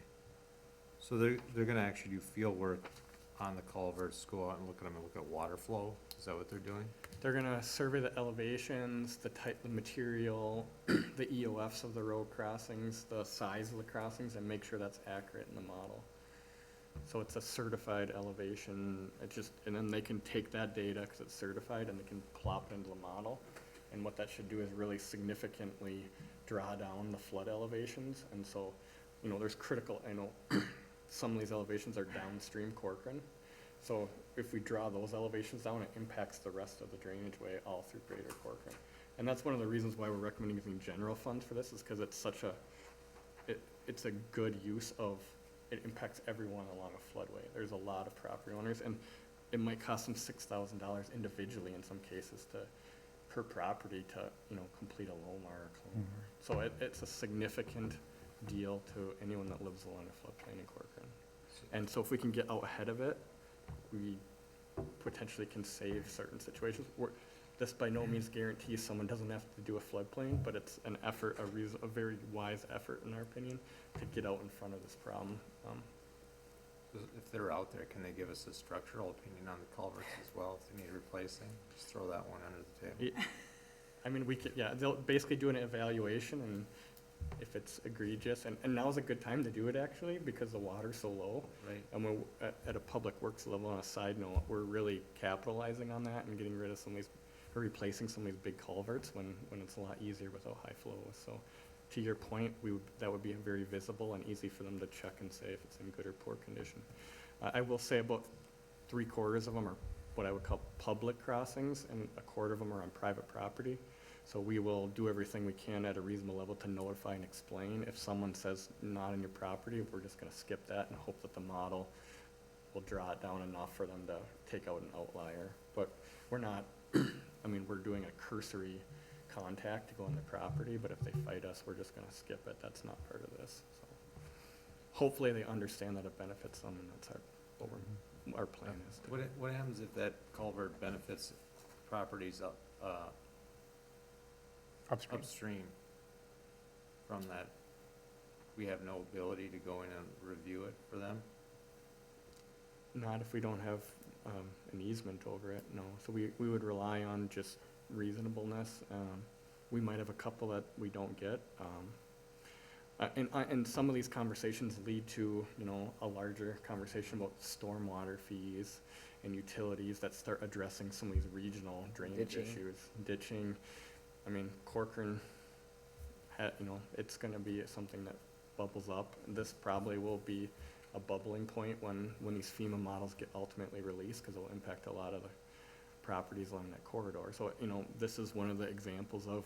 So they're gonna actually do field work on the culverts, go out and look at them and look at water flow? Is that what they're doing? They're gonna survey the elevations, the type of material, the EOFs of the road crossings, the size of the crossings, and make sure that's accurate in the model. So it's a certified elevation, and then they can take that data, because it's certified, and they can plop it into the model. And what that should do is really significantly draw down the flood elevations, and so, there's critical, I know, some of these elevations are downstream Corcoran. So if we draw those elevations down, it impacts the rest of the drainage way all through greater Corcoran. And that's one of the reasons why we're recommending using general funds for this, is because it's such it's a good use of, it impacts everyone along a floodway. There's a lot of property owners, and it might cost them $6,000 individually in some cases per property to, complete a Lomar or Clomar. So it's a significant deal to anyone that lives along a floodplain in Corcoran. And so if we can get out ahead of it, we potentially can save certain situations. This by no means guarantees someone doesn't have to do a floodplain, but it's an effort, a very wise effort in our opinion, to get out in front of this problem. If they're out there, can they give us a structural opinion on the culverts as well, if they need replacing? Just throw that one under the table. I mean, we could, they'll basically do an evaluation, and if it's egregious, and now's a good time to do it actually, because the water's so low. Right. And we're, at a public works level, on a side note, we're really capitalizing on that and getting rid of some of these, or replacing some of these big culverts when it's a lot easier without high flow. So to your point, that would be very visible and easy for them to check and say if it's in good or poor condition. I will say about 3/4 of them are what I would call public crossings, and 1/4 of them are on private property. So we will do everything we can at a reasonable level to notify and explain. If someone says not on your property, we're just gonna skip that and hope that the model will draw it down enough for them to take out an outlier. But we're not, we're doing a cursory contact to go on the property, but if they fight us, we're just gonna skip it. That's not part of this, so. Hopefully they understand that it benefits them, and that's our plan is to. What happens if that culvert benefits properties upstream from that? We have no ability to go in and review it for them? Not if we don't have an easement over it, no. So we would rely on just reasonableness. We might have a couple that we don't get. And some of these conversations lead to, a larger conversation about stormwater fees and utilities that start addressing some of these regional drainage Ditching. issues. Ditching. Corcoran, it's gonna be something that bubbles up. This probably will be a bubbling point when these FEMA models get ultimately released, because it'll impact a lot of the properties along that corridor. So, this is one of the examples of,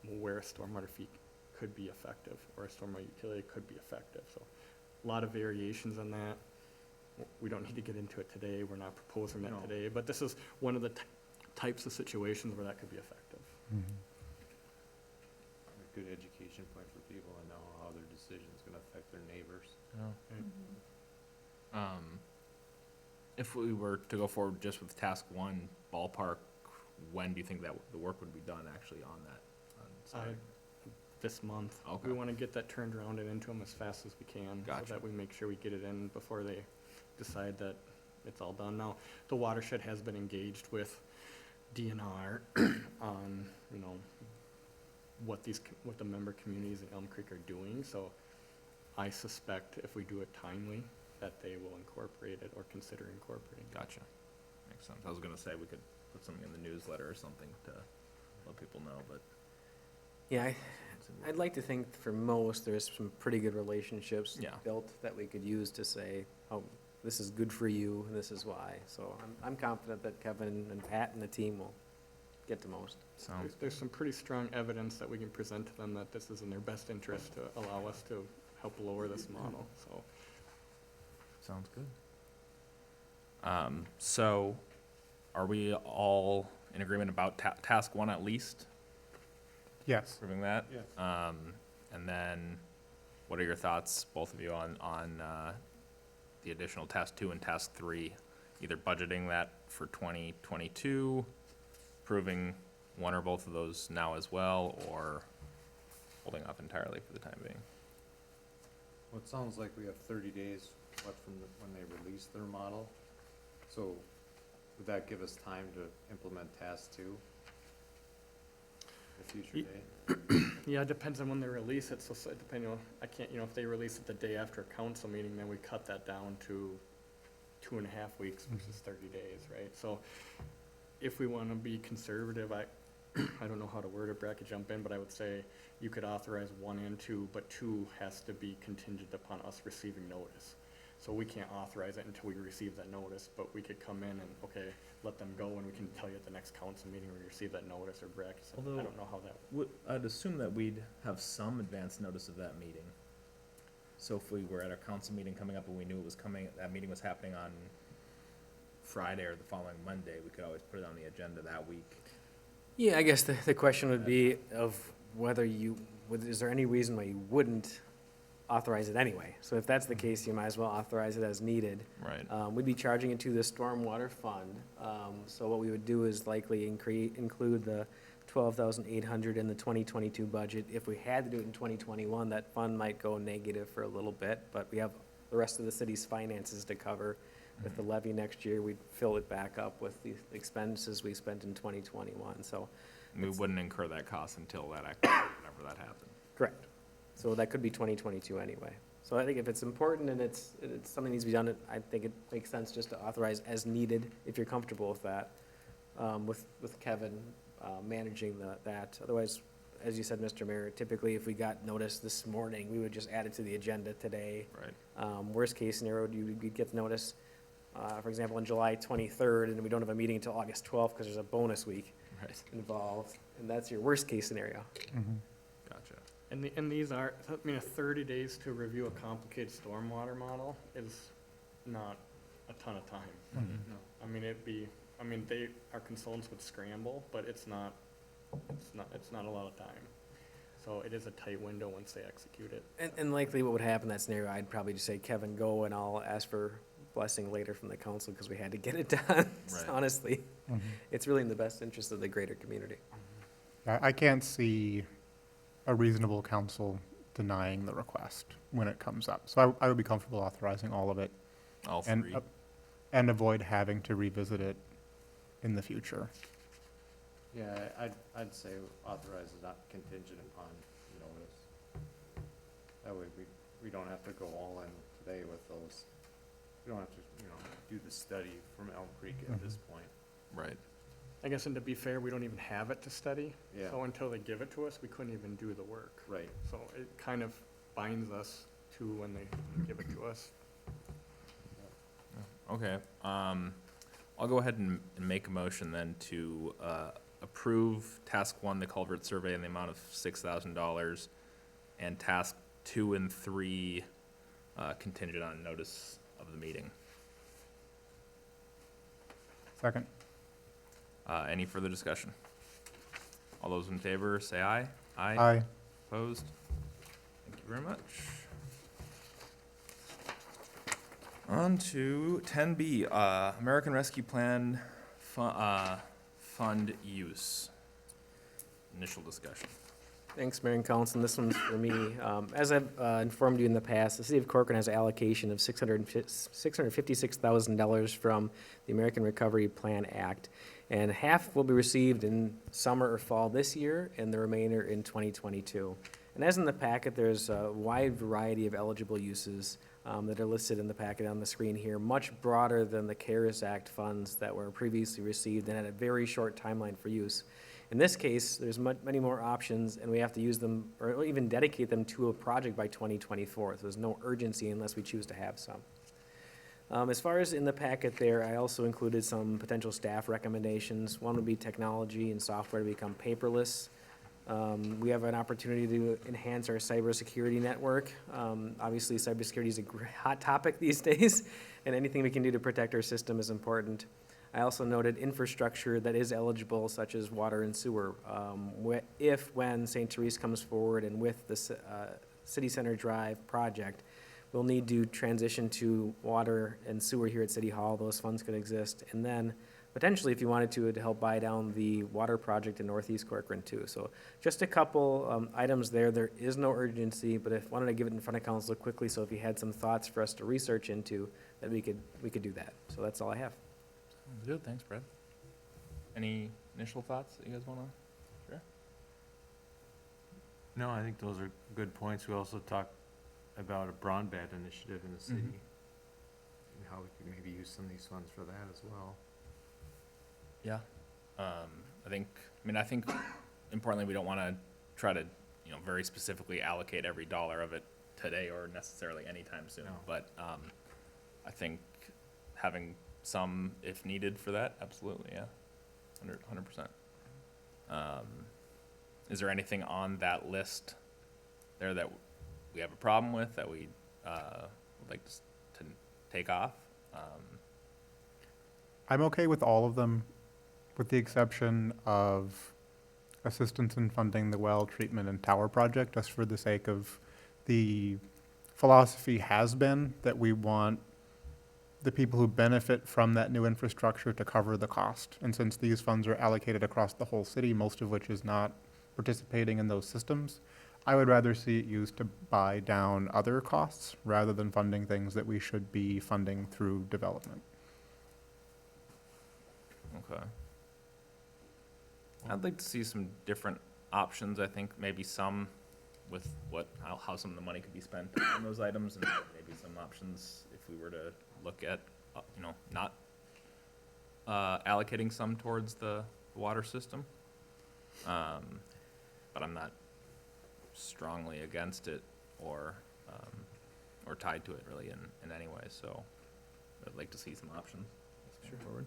where a stormwater fee could be effective, or a stormwater utility could be effective. So a lot of variations on that. We don't need to get into it today. We're not proposing that No. today, but this is one of the types of situations where that could be effective. A good education point for people to know how their decision's gonna affect their neighbors. If we were to go forward just with task 1, ballpark, when do you think that the work would be done actually on that? Side? This month. Okay. We want to get that turned around and into them as fast as we can. Gotcha. So that we make sure we get it in before they decide that it's all done. Now, the watershed has been engaged with DNR on, what the member communities in Elm Creek are doing. So I suspect if we do it timely, that they will incorporate it or consider incorporating it. Gotcha. Makes sense. I was gonna say we could put something in the newsletter or something to let people know, but. Yeah, I'd like to think for most, there's some pretty good relationships Yeah. built that we could use to say how this is good for you, and this is why. So I'm confident that Kevin and Pat and the team will get the most. Sounds, There's some pretty strong evidence that we can present to them that this is in their best interest to allow us to help lower this model, so. sounds good. So are we all in agreement about task one at least, Yes. proving that? Yes. And then what are your thoughts, both of you, on the additional task two and task three? Either budgeting that for 2022, proving one or both of those now as well, or holding off entirely for the time being? Well, it sounds like we have 30 days left from when they release their model. So would that give us time to implement task two? A future Ye- date? Yeah, it depends on when they release it, so depending on, I can't, if they release it the day after a council meeting, then we cut that down to 2.5 weeks versus 30 days, right? So if we wanna be conservative, I don't know how to word it, Brad could jump in, but I would say you could authorize 1 and 2, but 2 has to be contingent upon us receiving notice. So we can't authorize it until we receive that notice, but we could come in and, okay, let them go, and we can tell you at the next council meeting we receive that notice, or Brad, I Although- don't know how that. I'd assume that we'd have some advance notice of that meeting. So if we were at a council meeting coming up and we knew it was coming, that meeting was happening on Friday or the following Monday, we could always put it on the agenda that week. Yeah, I guess the question would be of whether is there any reason why you wouldn't authorize it anyway? So if that's the case, you might as well authorize it as needed. Right. We'd be charging it to the stormwater fund. So what we would do is likely include the 12,800 in the 2022 budget. If we had to do it in 2021, that fund might go negative for a little bit, but we have the rest of the city's finances to cover. With the levy next year, we'd fill it back up with the expenses we spent in 2021, so. We wouldn't incur that cost until that, whenever that happened. Correct. So that could be 2022 anyway. So I think if it's important and it's something needs to be done, I think it makes sense just to authorize as needed, if you're comfortable with that, with Kevin managing that. Otherwise, as you said, Mr. Mayor, typically if we got notice this morning, we would just add it to the agenda today. Right. Worst case scenario, you'd get notice, for example, on July 23rd, and we don't have a meeting until August 12th because there's a bonus week Right. involved, and that's your worst case scenario. Gotcha. And these are, I mean, 30 days to review a complicated stormwater model is not a ton of time. No. I mean, our consultants would scramble, but it's not a lot of time. So it is a tight window once they execute it. And likely what would happen in that scenario, I'd probably just say, Kevin, go, and I'll ask for blessing later from the council because we had to get it done. Right. Honestly, it's really in the best interest of the greater community. I can't see a reasonable council denying the request when it comes up. So I would be comfortable authorizing all of it All and, three. and avoid having to revisit it in the future. Yeah, I'd say authorize it not contingent upon notice. That way we don't have to go all in today with those. We don't have to, do the study from Elm Creek at this point. Right. I guess, and to be fair, we don't even have it to study. Yeah. So until they give it to us, we couldn't even do the work. Right. So it kind of binds us to when they give it to us. Okay, I'll go ahead and make a motion then to, approve task one, the culvert survey in the amount of $6,000, and task 2 and 3, contingent on notice of the meeting. Second. Any further discussion? All those in favor, say aye. Aye. Opposed? Thank you very much. On to 10B, American Rescue Plan fund use. Initial discussion. Thanks, Mayor and Council. This one's for me. As I've informed you in the past, the city of Corcoran has allocation of $656,000 from the American Recovery Plan Act, and half will be received in summer or fall this year, and the remainder in 2022. And as in the packet, there's a wide variety of eligible uses that are listed in the packet on the screen here, much broader than the CARES Act funds that were previously received and had a very short timeline for use. In this case, there's many more options, and we have to use them, or even dedicate them to a project by 2024. So there's no urgency unless we choose to have some. As far as in the packet there, I also included some potential staff recommendations. One would be technology and software to become paperless. We have an opportunity to enhance our cybersecurity network. Obviously, cybersecurity is a hot topic these days, and anything we can do to protect our system is important. I also noted infrastructure that is eligible, such as water and sewer. When St. Therese comes forward and with the City Center Drive project, we'll need to transition to water and sewer here at City Hall. Those funds could exist. And then potentially, if you wanted to help buy down the water project in Northeast Corcoran too. So just a couple items there. There is no urgency, but if wanted to give it in front of council quickly, so if you had some thoughts for us to research into, that we could do that. So that's all I have. Sounds good, thanks, Brad. Any initial thoughts that you guys wanna share? No, I think those are good points. We also talked about a broadband initiative in the city, and how we could maybe use some of these funds for that as well. Yeah, I think importantly, we don't wanna try to, very specifically allocate every dollar of it today or necessarily anytime soon. No. But, I think having some, if needed for that, absolutely, yeah, 100%. Is there anything on that list there that we have a problem with, that we, would like to take off? I'm okay with all of them, with the exception of assistance in funding the well treatment and tower project, just for the sake of the philosophy has been that we want the people who benefit from that new infrastructure to cover the cost. And since these funds are allocated across the whole city, most of which is not participating in those systems, I would rather see it used to buy down other costs rather than funding things that we should be funding through development. Okay. I'd like to see some different options. I think maybe some with how some of the money could be spent on those items, and maybe some options if we were to look at, not allocating some towards the water system. But I'm not strongly against it or tied to it really in any way, so I'd like to see some options going forward.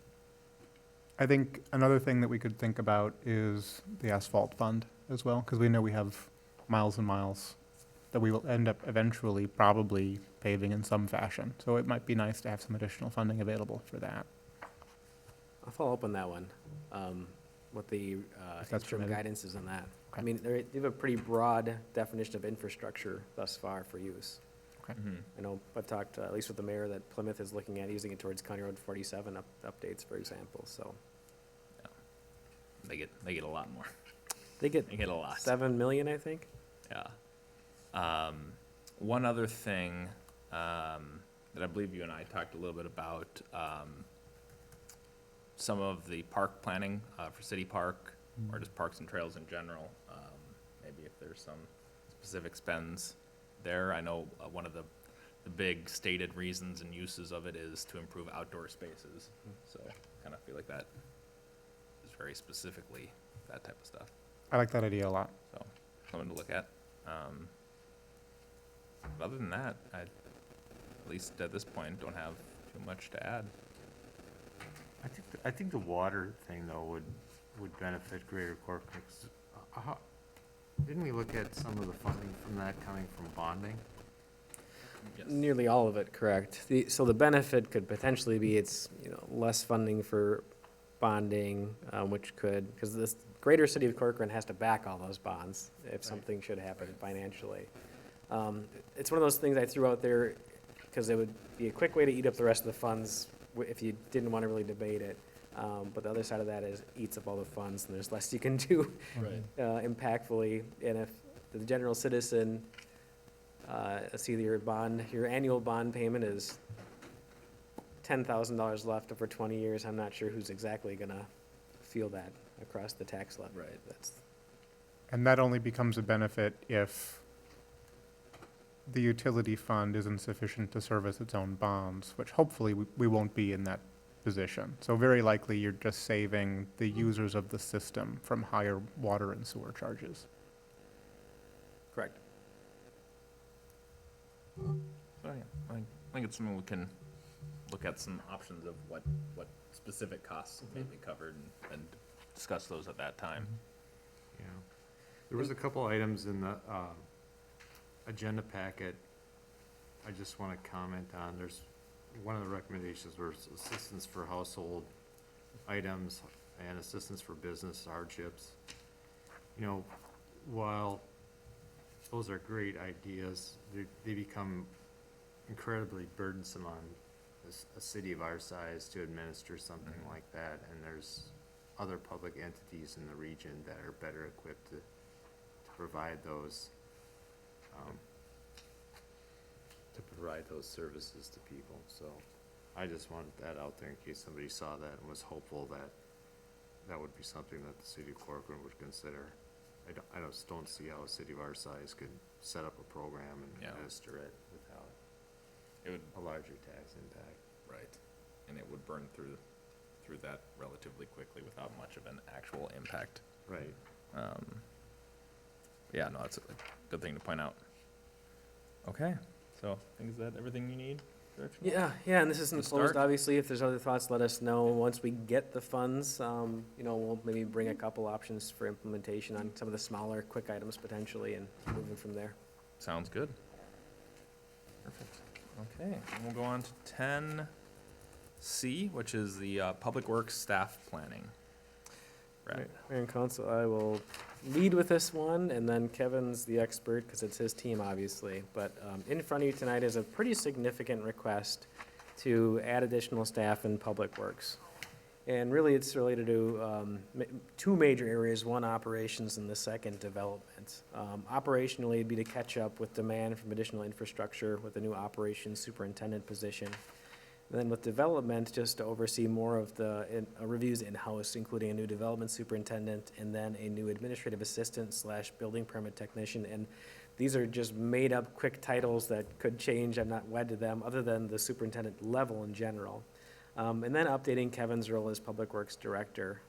I think another thing that we could think about is the asphalt fund as well, because we know we have miles and miles that we will end up eventually probably paving in some fashion. So it might be nice to have some additional funding available for that. I'll follow up on that one, what the If that's interim permitted. guidance is on that. I Okay. mean, they have a pretty broad definition of infrastructure thus far for use. I know I've talked, at least with the mayor, that Plymouth is looking at using it towards County Road 47 updates, for example, so. They get a lot more. They get They get a lot. 7 million, I think. Yeah. One other thing that I believe you and I talked a little bit about, some of the park planning for City Park, or just parks and trails in general. Maybe if there's some specific spends there. I know one of the big stated reasons and uses of it is to improve outdoor spaces. So kind of feel like that is very specifically that type of stuff. I like that idea a lot. So something to look at. But other than that, at least at this point, don't have too much to add. I think the water thing, though, would benefit Greater Corcoran, 'cause, didn't we look at some of the funding from that coming from bonding? Yes. Nearly all of it, correct. So the benefit could potentially be it's, less funding for bonding, which could, because this greater city of Corcoran has to back all those bonds if something should happen financially. It's one of those things I threw out there because it would be a quick way to eat up the rest of the funds if you didn't want to really debate it. But the other side of that is it eats up all the funds and there's less you can do impactfully. And if the general citizen, see your annual bond payment is $10,000 left over 20 years, I'm not sure who's exactly gonna feel that across the tax levy. Right. And that only becomes a benefit if the utility fund isn't sufficient to service its own bonds, which hopefully we won't be in that position. So very likely you're just saving the users of the system from higher water and sewer charges. Correct. So yeah, I think it's something we can look at some options of what specific costs may be covered and discuss those at that time. Yeah. There was a couple items in the, agenda packet I just want to comment on. There's, one of the recommendations was assistance for household items and assistance for business hardships. You know, while those are great ideas, they become incredibly burdensome on a city of our size to administer something like that, and there's other public entities in the region that are better equipped to provide those, services to people. So I just wanted that out there in case somebody saw that and was hopeful that that would be something that the city of Corcoran would consider. I just don't see how a city of our size could set up a program and Yeah. administer it without It would, a larger tax impact. right, and it would burn through that relatively quickly without much of an actual impact. Right. Yeah, no, that's a good thing to point out. Okay, so I think is that everything you need? directional? Yeah, and this isn't To closed, start? obviously. If there's other thoughts, let us know. Once we get the funds, you know, we'll maybe bring a couple options for implementation on some of the smaller, quick items potentially, and moving from there. Sounds good. Perfect. Okay, and we'll go on to 10C, which is the Public Works Staff Planning. Brad. Mayor and Council, I will lead with this one, and then Kevin's the expert, because it's his team, obviously. But in front of you tonight is a pretty significant request to add additional staff in Public Works. And really, it's related to two major areas, one operations and the second development. Operationally, it'd be to catch up with demand from additional infrastructure with a new operations superintendent position. And then with development, just to oversee more of the reviews in-house, including a new development superintendent and then a new administrative assistant / building permit technician. And these are just made-up quick titles that could change. I'm not wed to them, other than the superintendent level in general. And then updating Kevin's role as Public Works Director.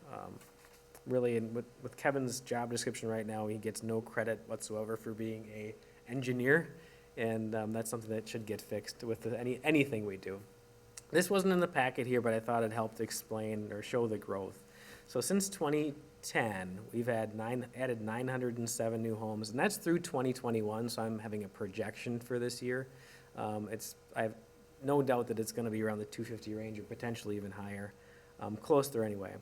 Really, and with Kevin's job description right now, he gets no credit whatsoever for being a engineer, and that's something that should get fixed with anything we do. This wasn't in the packet here, but I thought it helped explain or show the growth. So since 2010, we've added 907 new homes, and that's through 2021, so I'm having a projection for this year. I have no doubt that it's gonna be around the 250 range or potentially even higher, close there anyway.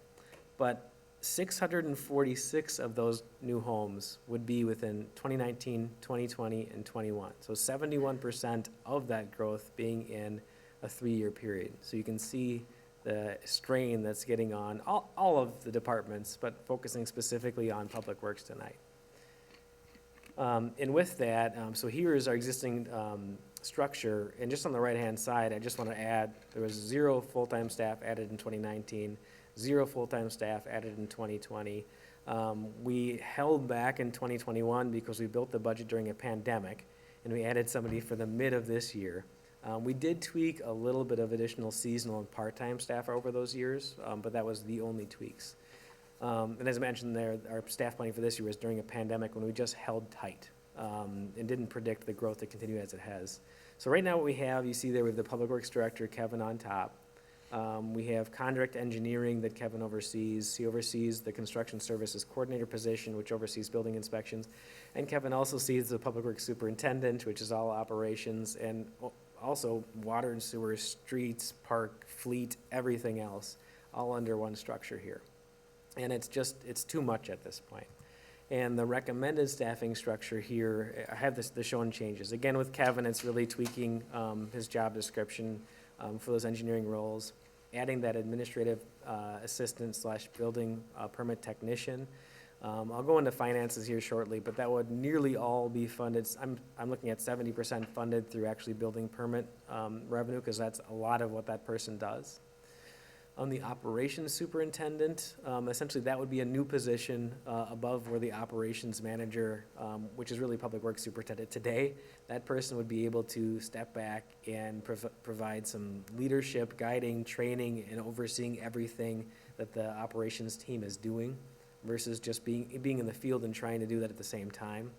But 646 of those new homes would be within 2019, 2020, and 21. So 71% of that growth being in a 3-year period. So you can see the strain that's getting on all of the departments, but focusing specifically on Public Works tonight. And with that, so here is our existing structure, and just on the right-hand side, I just want to add, there was 0 full-time staff added in 2019, 0 full-time staff added in 2020. We held back in 2021 because we built the budget during a pandemic, and we added somebody for the mid of this year. We did tweak a little bit of additional seasonal and part-time staff over those years, but that was the only tweaks. And as I mentioned there, our staff planning for this year was during a pandemic when we just held tight and didn't predict the growth to continue as it has. So right now what we have, you see there, we have the Public Works Director, Kevin, on top. We have contract engineering that Kevin oversees. He oversees the construction services coordinator position, which oversees building inspections. And Kevin also sees the Public Works Superintendent, which is all operations, and also water and sewer, streets, park, fleet, everything else, all under one structure here. And it's too much at this point. And the recommended staffing structure here, I have the shown changes. Again, with Kevin, it's really tweaking his job description for those engineering roles, adding that administrative assistant / building permit technician. I'll go into finances here shortly, but that would nearly all be funded. I'm looking at 70% funded through actually building permit revenue, because that's a lot of what that person does. On the operations superintendent, essentially that would be a new position above where the operations manager, which is really Public Works Superintendent today. That person would be able to step back and provide some leadership, guiding, training, and overseeing everything that the operations team is doing, versus just being in the field and trying to do that at the same time.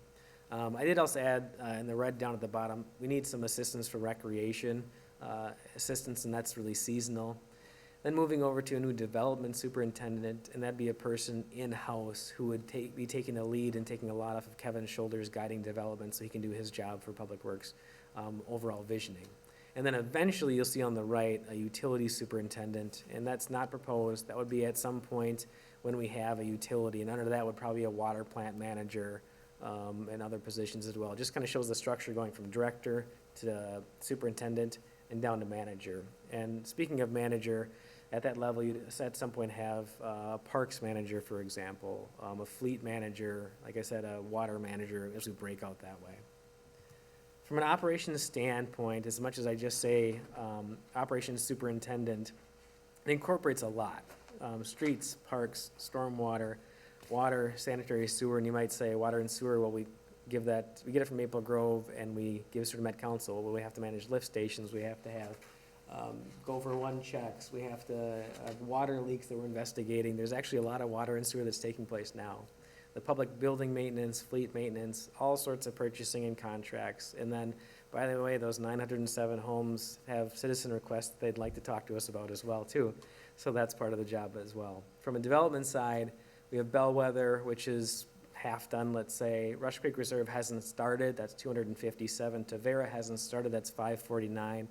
I did also add, in the red down at the bottom, we need some assistance for recreation. assistants, and that's really seasonal. Then moving over to a new development superintendent, and that'd be a person in-house who would be taking the lead and taking a lot off of Kevin's shoulders, guiding development so he can do his job for Public Works, overall visioning. And then eventually, you'll see on the right, a utility superintendent, and that's not proposed. That would be at some point when we have a utility, and under that would probably be a water plant manager, and other positions as well. It just kind of shows the structure going from director to superintendent and down to manager. And speaking of manager, at that level, you'd at some point have a parks manager, for example, a fleet manager, like I said, a water manager, as we break out that way. From an operations standpoint, as much as I just say operations superintendent, it incorporates a lot. Streets, parks, stormwater, water, sanitary sewer, and you might say water and sewer, well, we get it from Maple Grove, and we give it to the Met Council. Well, we have to manage lift stations, we have to have Gopher 1 checks, we have to have water leaks that we're investigating. There's actually a lot of water and sewer that's taking place now. The public building maintenance, fleet maintenance, all sorts of purchasing and contracts. And then, by the way, those 907 homes have citizen requests that they'd like to talk to us about as well, too. So that's part of the job as well. From a development side, we have Bellwether, which is half done, let's say. Rush Creek Reserve hasn't started, that's 257. Tavera hasn't started, that's 549.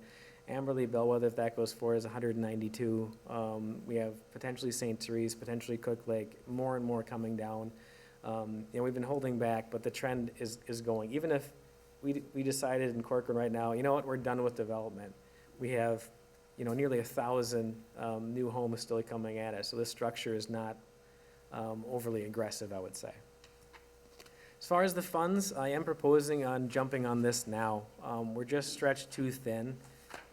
Amberley, Bellwether, if that goes forward, is 192. We have potentially St. Therese, potentially Cook Lake, more and more coming down. We've been holding back, but the trend is going. Even if we decided in Corcoran right now, you know what, we're done with development. We have, nearly 1,000 new homes still coming at us, so this structure is not overly aggressive, I would say. As far as the funds, I am proposing on jumping on this now. We're just stretched too thin.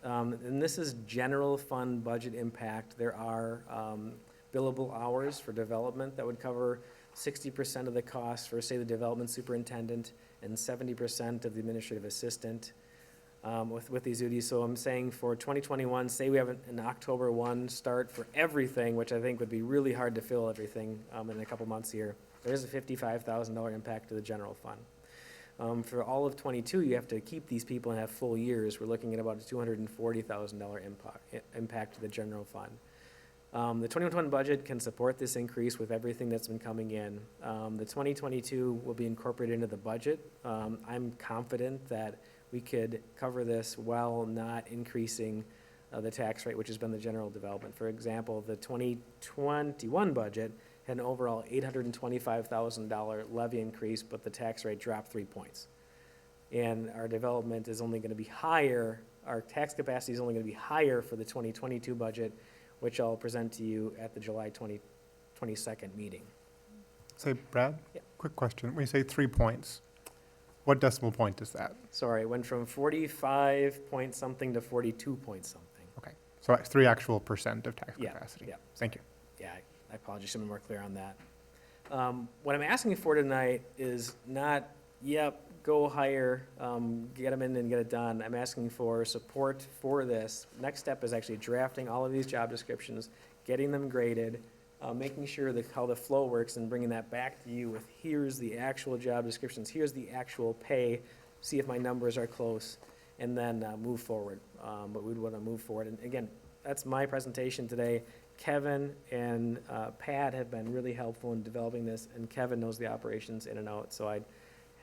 And this is general fund budget impact. There are billable hours for development that would cover 60% of the cost for, say, the development superintendent and 70% of the administrative assistant with these duties. So I'm saying for 2021, say we have an October 1 start for everything, which I think would be really hard to fill everything in a couple months here. There is a $55,000 impact to the general fund. For all of '22, you have to keep these people and have full years. We're looking at about a $240,000 impact to the general fund. The 2021 budget can support this increase with everything that's been coming in. The 2022 will be incorporated into the budget. I'm confident that we could cover this while not increasing the tax rate, which has been the general development. For example, the 2021 budget had an overall $825,000 levy increase, but the tax rate dropped 3 points. And our development is only going to be higher, our tax capacity is only going to be higher for the 2022 budget, which I'll present to you at the July 22nd meeting. Say, Brad, Yeah. quick question. When you say 3 points, what decimal point is that? Sorry, it went from 45 point something to 42 point something. Okay, so that's 3% of tax Yeah, capacity. yeah. Thank you. Yeah, I apologize, should be more clear on that. What I'm asking for tonight is not, yep, go hire, get them in and get it done. I'm asking for support for this. Next step is actually drafting all of these job descriptions, getting them graded, making sure that how the flow works and bringing that back to you with here's the actual job descriptions, here's the actual pay, see if my numbers are close, and then move forward. But we'd want to move forward. And again, that's my presentation today. Kevin and Pat have been really helpful in developing this, and Kevin knows the operations in and out, so I'd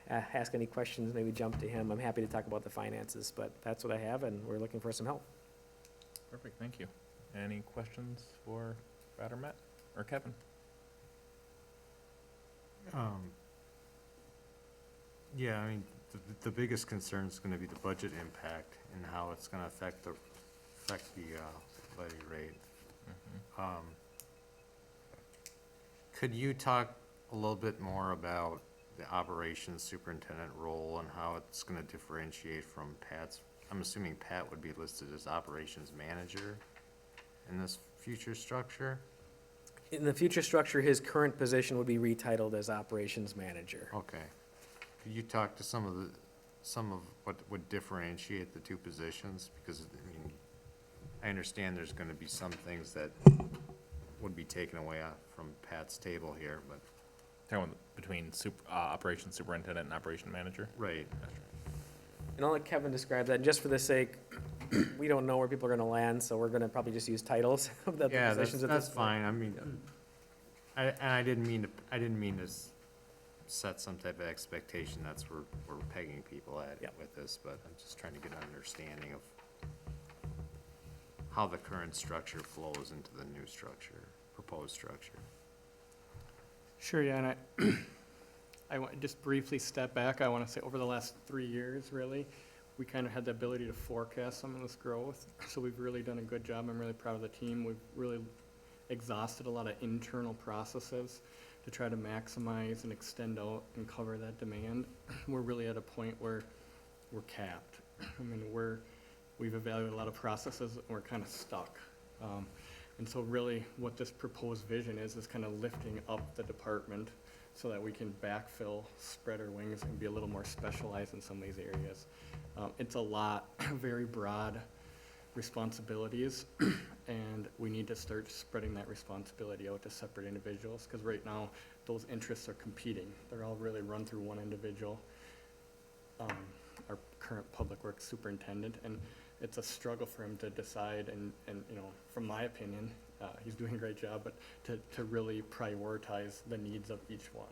ask any questions, maybe jump to him. I'm happy to talk about the finances, but that's what I have, and we're looking for some help. Perfect, thank you. Any questions for Brad or Matt or Kevin? Yeah, I mean, the biggest concern is gonna be the budget impact and how it's gonna affect the levy rate. Could you talk a little bit more about the operations superintendent role and how it's gonna differentiate from Pat's? I'm assuming Pat would be listed as operations manager in this future structure? In the future structure, his current position would be retitled as operations manager. Okay. Could you talk to some of what would differentiate the two positions? Because, I mean, I understand there's gonna be some things that would be taken away from Pat's table here, but. Talking between operations superintendent and operation manager? Right. And I'll let Kevin describe that, and just for the sake, we don't know where people are gonna land, so we're gonna probably just use titles of the Yeah, positions at this that's point. fine, I mean, I didn't mean to set some type of expectation, that's where we're pegging people at Yep. with this, but I'm just trying to get an understanding of how the current structure flows into the new structure, proposed structure. Sure, yeah, and I want, just briefly step back, I want to say over the last 3 years, really, we kind of had the ability to forecast some of this growth, so we've really done a good job. I'm really proud of the team. We've really exhausted a lot of internal processes to try to maximize and extend out and cover that demand. We're really at a point where we're capped. I mean, we've evaluated a lot of processes and we're kind of stuck. And so really what this proposed vision is kind of lifting up the department so that we can backfill, spread our wings, and be a little more specialized in some of these areas. It's a lot, very broad responsibilities, and we need to start spreading that responsibility out to separate individuals, because right now, those interests are competing. They're all really run through one individual, our current public works superintendent, and it's a struggle for him to decide, and you know, from my opinion, he's doing a great job, but to really prioritize the needs of each one,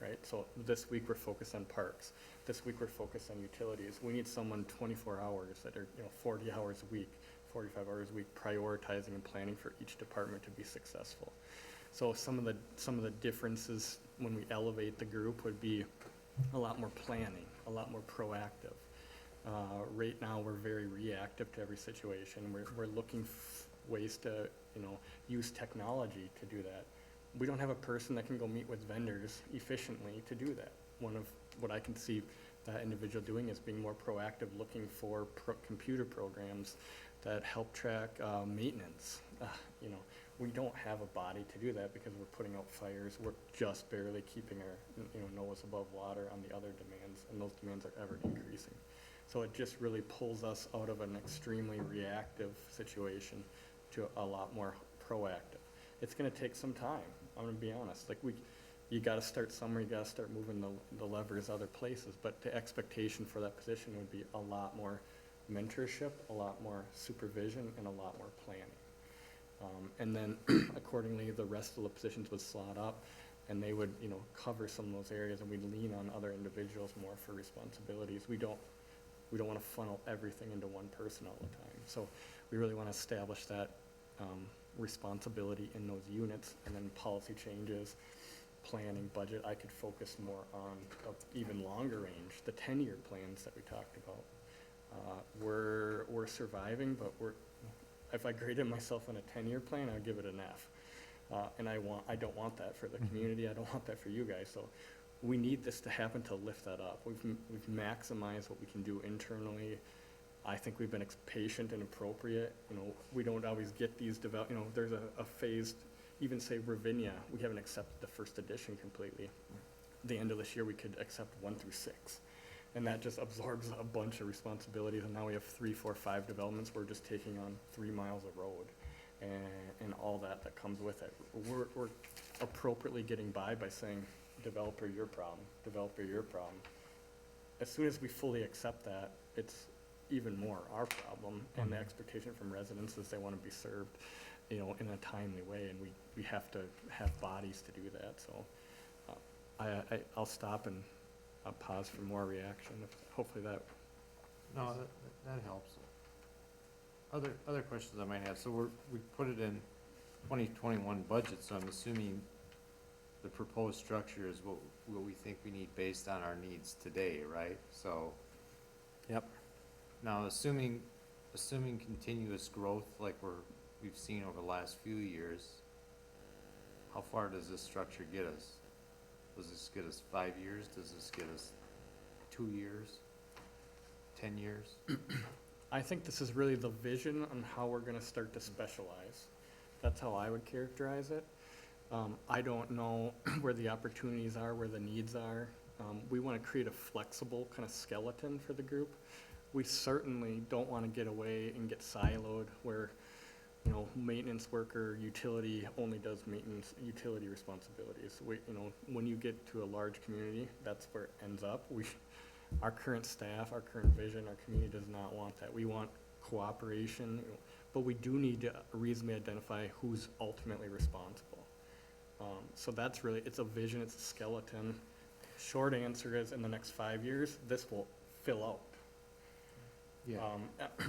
right? So this week we're focused on parks. This week we're focused on utilities. We need someone 24 hours that are, you know, 40 hours a week, 45 hours a week, prioritizing and planning for each department to be successful. So some of the differences when we elevate the group would be a lot more planning, a lot more proactive. Right now, we're very reactive to every situation. We're looking ways to, you know, use technology to do that. We don't have a person that can go meet with vendors efficiently to do that. One of what I can see that individual doing is being more proactive, looking for computer programs that help track maintenance. You know, we don't have a body to do that because we're putting out fires. We're just barely keeping our, you know, nose above water on the other demands, and those demands are ever increasing. So it just really pulls us out of an extremely reactive situation to a lot more proactive. It's gonna take some time, I'm gonna be honest. Like you gotta start somewhere, you gotta start moving the levers other places, but the expectation for that position would be a lot more mentorship, a lot more supervision, and a lot more planning. And then accordingly, the rest of the positions would slot up, and they would, you know, cover some of those areas, and we'd lean on other individuals more for responsibilities. We don't want to funnel everything into one person all the time. So we really want to establish that responsibility in those units, and then policy changes, planning, budget. I could focus more on even longer range, the 10-year plans that we talked about. We're surviving, but if I graded myself on a 10-year plan, I'd give it an F. And I don't want that for the community. I don't want that for you guys. So we need this to happen to lift that up. We've maximized what we can do internally. I think we've been patient and appropriate. You know, we don't always get these you know, there's a phased, even say Ravinia, we haven't accepted the first edition completely. The end of this year, we could accept 1 through 6. And that just absorbs a bunch of responsibilities. And now we have 3, 4, 5 developments. We're just taking on 3 miles of road and all that comes with it. We're appropriately getting by saying, developer, your problem, developer, your problem. As soon as we fully accept that, it's even more our problem, and the expectation from residents is they want to be served, you know, in a timely way, and we have to have bodies to do that. So I'll stop and I'll pause for more reaction. Hopefully that. No, that helps. Other questions I might have, so we put it in 2021 budget, so I'm assuming the proposed structure is what we think we need based on our needs today, right? So. Yep. Now, assuming continuous growth like we've seen over the last few years, how far does this structure get us? Does this get us 5 years? Does this get us 2 years? 10 years? I think this is really the vision on how we're gonna start to specialize. That's how I would characterize it. I don't know where the opportunities are, where the needs are. We wanna create a flexible kind of skeleton for the group. We certainly don't wanna get away and get siloed where, you know, maintenance worker, utility only does maintenance, utility responsibilities. You know, when you get to a large community, that's where it ends up. Our current staff, our current vision, our community does not want that. We want cooperation, but we do need to reasonably identify who's ultimately responsible. So that's really, it's a vision, it's a skeleton. Short answer is, in the next 5 years, this will fill out.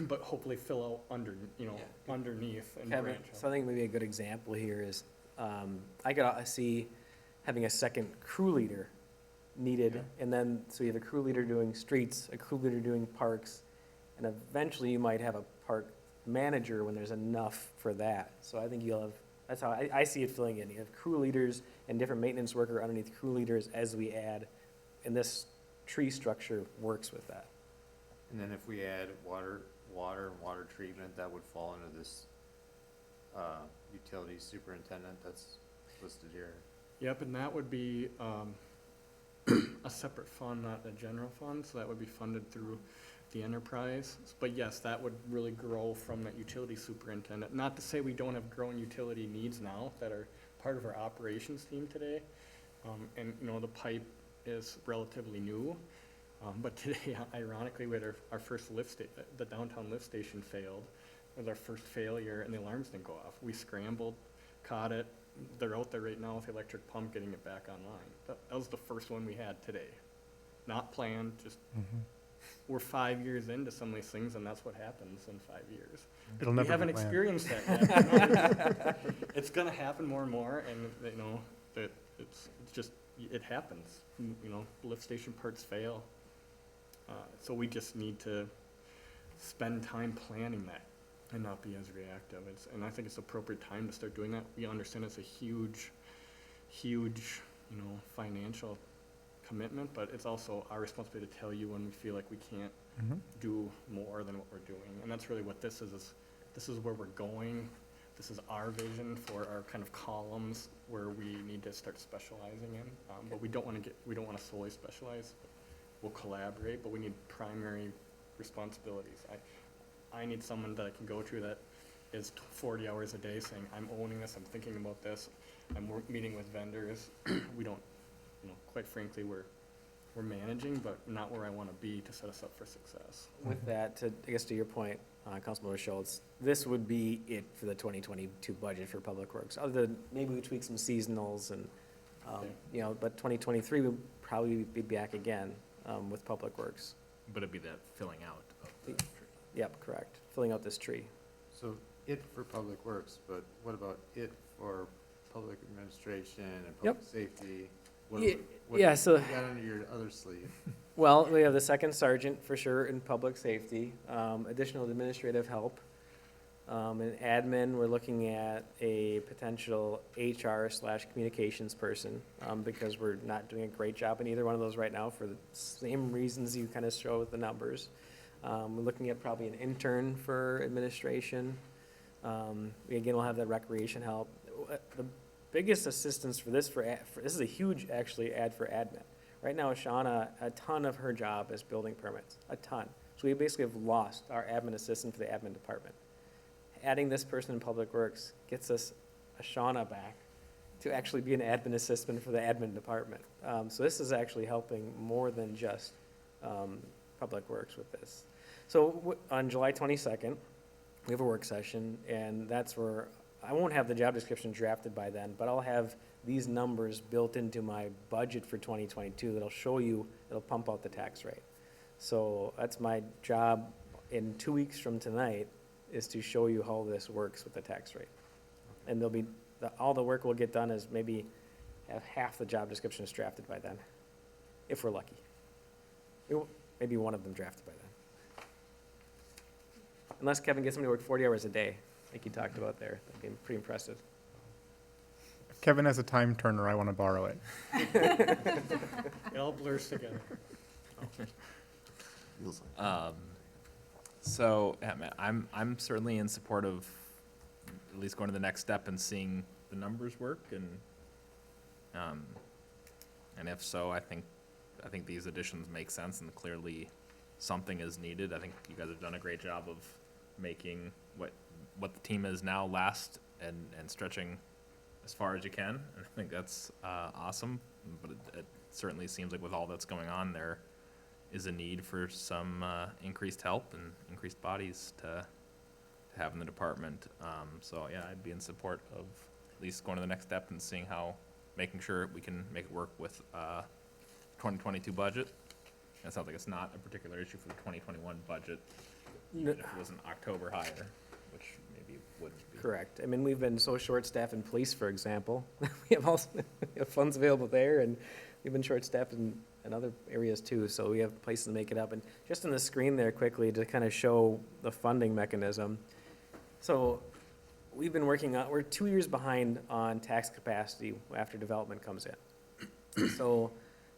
But hopefully fill out underneath and Kevin, branch so out. I think maybe a good example here is, I could see having a second crew leader needed, and then, so you have a crew leader doing streets, a crew leader doing parks, and eventually you might have a park manager when there's enough for that. So I think you'll have, that's how I see it filling in. You have crew leaders and different maintenance worker underneath crew leaders as we add, and this tree structure works with that. And then if we add water and water treatment, that would fall under this, utility superintendent that's listed here. Yep, and that would be a separate fund, not a general fund, so that would be funded through the enterprise. But yes, that would really grow from that utility superintendent. Not to say we don't have growing utility needs now that are part of our operations team today. And, the pipe is relatively new. But today, ironically, we had our first the downtown lift station failed. It was our first failure, and the alarms didn't go off. We scrambled, caught it. They're out there right now with the electric pump getting it back online. That was the first one we had today. Not planned, just, we're 5 years into some of these things, and that's what happens in 5 years. It'll We never haven't be planned. experienced that yet. It's gonna happen more and more, and, that it's just, it happens. Lift station parts fail. So we just need to spend time planning that and not be as reactive. And I think it's appropriate time to start doing that. We understand it's a huge, financial commitment, but it's also our responsibility to tell you when we feel like we can't do more than what we're doing. And that's really what this is this is where we're going. This is our vision for our kind of columns where we need to start specializing in. But we don't want to solely specialize. We'll collaborate, but we need primary responsibilities. I need someone that I can go to that is 40 hours a day saying, I'm owning this, I'm thinking about this, I'm meeting with vendors. We don't, quite frankly, we're managing, but not where I want to be to set us up for success. With that, I guess to your point, Councilmember Schultz, this would be it for the 2022 budget for Public Works, other than maybe we tweak some seasonals and, but 2023 we'll probably be back again with Public Works. But it'd be that filling out of the tree. Yep, correct, filling out this tree. So it for public works, but what about it for public administration and public safety? What So, you got under your other sleeve? well, we have the second sergeant for sure in public safety, additional administrative help. In admin, we're looking at a potential HR/communications person, because we're not doing a great job in either one of those right now for the same reasons you kind of show with the numbers. We're looking at probably an intern for administration. Again, we'll have that recreation help. The biggest assistance for this, this is a huge, actually, ad for admin. Right now, Shauna, a ton of her job is building permits, a ton. So we basically have lost our admin assistant for the admin department. Adding this person in Public Works gets us a Shauna back to actually be an admin assistant for the admin department. So this is actually helping more than just Public Works with this. So on July 22nd, we have a work session, and that's where I won't have the job description drafted by then, but I'll have these numbers built into my budget for 2022 that'll show you, it'll pump out the tax rate. So that's my job in 2 weeks from tonight, is to show you how this works with the tax rate. And there'll be, all the work we'll get done is maybe have half the job descriptions drafted by then, if we're lucky. Maybe one of them drafted by then. Unless Kevin gets somebody to work 40 hours a day, like you talked about there, that'd be pretty impressive. If Kevin has a time turner, I want to borrow it. It all blurs together. So, yeah, man, I'm certainly in support of at least going to the next step and seeing the numbers work, and if so, I think these additions make sense, and clearly something is needed. I think you guys have done a great job of making what the team is now last and stretching as far as you can, and I think that's awesome. But it certainly seems like with all that's going on there, is a need for some increased help and increased bodies to have in the department. So yeah, I'd be in support of at least going to the next step and seeing how, making sure we can make it work with 2022 budget. It sounds like it's not a particular issue for the 2021 budget, even if it was an October hire, which maybe wouldn't be. Correct. I mean, we've been so short-staffed in police, for example. We have also, we have funds available there, and we've been short-staffed in other areas too, so we have places to make it up. And just on the screen there quickly to kind of show the funding mechanism. So we've been working on, we're 2 years behind on tax capacity after development comes in. So,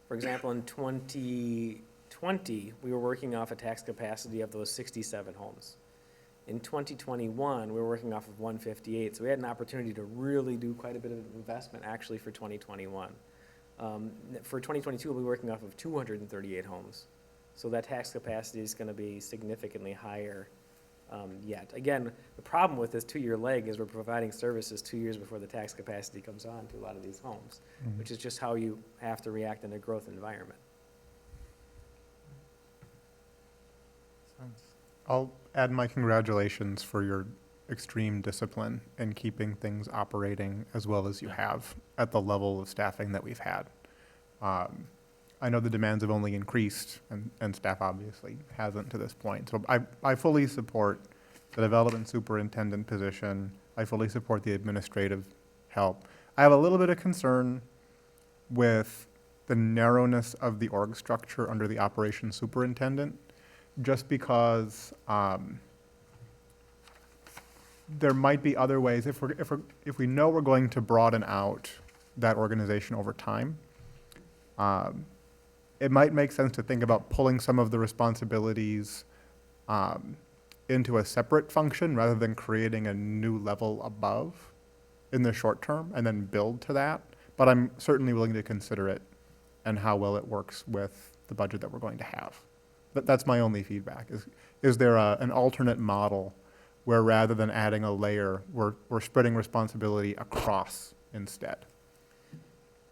for example, in 2020, we were working off a tax capacity of those 67 homes. In 2021, we were working off of 158, so we had an opportunity to really do quite a bit of investment actually for 2021. For 2022, we'll be working off of 238 homes. So that tax capacity is gonna be significantly higher yet. Again, the problem with this 2-year lag is we're providing services 2 years before the tax capacity comes on to a lot of these homes, which is just how you have to react in a growth environment. I'll add my congratulations for your extreme discipline in keeping things operating as well as you have at the level of staffing that we've had. I know the demands have only increased, and staff obviously hasn't to this point. So I fully support the development superintendent position. I fully support the administrative help. I have a little bit of concern with the narrowness of the org structure under the operations superintendent, just because there might be other ways, if we know we're going to broaden out that organization over time, it might make sense to think about pulling some of the responsibilities into a separate function rather than creating a new level above in the short term and then build to that. But I'm certainly willing to consider it and how well it works with the budget that we're going to have. But that's my only feedback. Is there an alternate model where rather than adding a layer, we're spreading responsibility across instead?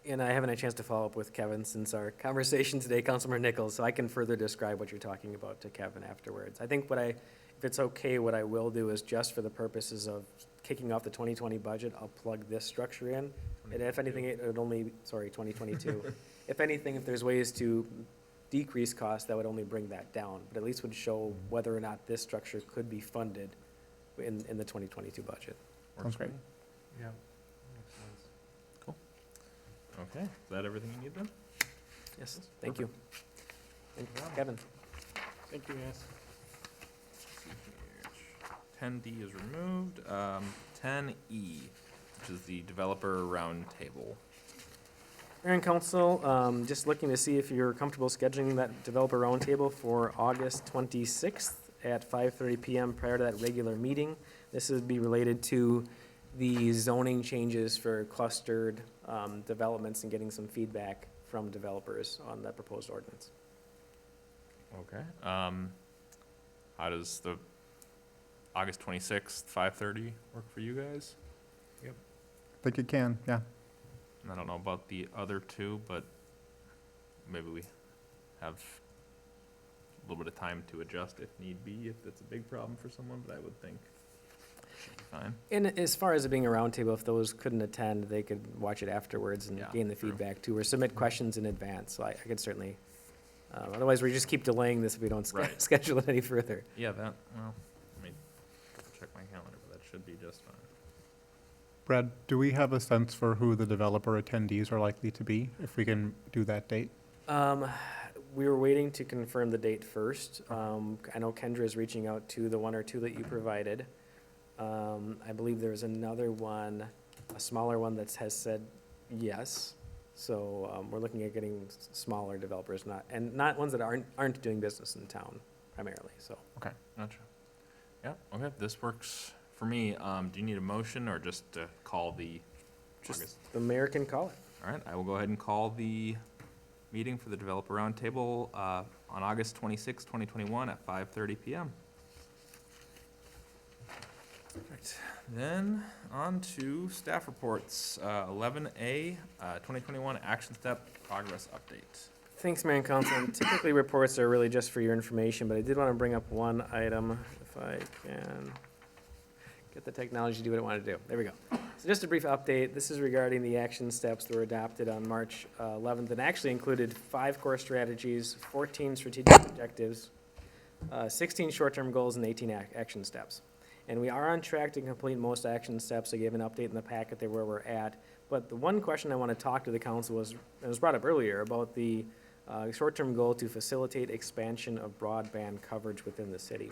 And I haven't had a chance to follow up with Kevin since our conversation today, Councilmember Nichols, so I can further describe what you're talking about to Kevin afterwards. I think if it's okay, what I will do is just for the purposes of kicking off the 2020 budget, I'll plug this structure in. And if anything, it would only, 2022. If anything, if there's ways to decrease costs, that would only bring that down, but at least would show whether or not this structure could be funded in the 2022 budget. Sounds great. Yeah. Makes sense. Okay, is that everything you need then? Yes, thank you. And Kevin? Thank you, guys. 10D is removed. 10E, which is the developer roundtable. Mayor and Council, just looking to see if you're comfortable scheduling that developer roundtable for August 26th at 5:30 PM prior to that regular meeting. This would be related to the zoning changes for clustered developments and getting some feedback from developers on that proposed ordinance. Okay. How does the August 26th, 5:30 work for you guys? I think it can, yeah. I don't know about the other two, but maybe we have a little bit of time to adjust if need be, if that's a big problem for someone, but I would think it should be fine. And as far as it being a roundtable, if those couldn't attend, they could watch it afterwards and Yeah, gain the true. feedback too, or submit questions in advance, so I could certainly, otherwise we just keep delaying this if we don't Right. schedule it any further. Yeah, well, let me check my calendar, but that should be just fine. Brad, do we have a sense for who the developer attendees are likely to be, if we can do that date? We were waiting to confirm the date first. I know Kendra is reaching out to the one or two that you provided. I believe there's another one, a smaller one that has said yes. So, we're looking at getting smaller developers, not ones that aren't doing business in town primarily, so. Okay, gotcha. Yeah, okay, this works for me. Do you need a motion or just to call the August? Just the mayor can call it. All right, I will go ahead and call the meeting for the developer roundtable on August 26, 2021 at 5:30 PM. Perfect. Then on to staff reports. 11A, 2021 action step progress update. Thanks, Mayor and Council. And typically, reports are really just for your information, but I did want to bring up one item, if I can get the technology to do what I want to do. There we go. So just a brief update. This is regarding the action steps that were adopted on March 11th, and actually included 5 core strategies, 14 strategic objectives, 16 short-term goals, and 18 action steps. And we are on track to complete most action steps. I gave an update in the packet there where we're at. But the one question I want to talk to the council was, it was brought up earlier, about the short-term goal to facilitate expansion of broadband coverage within the city.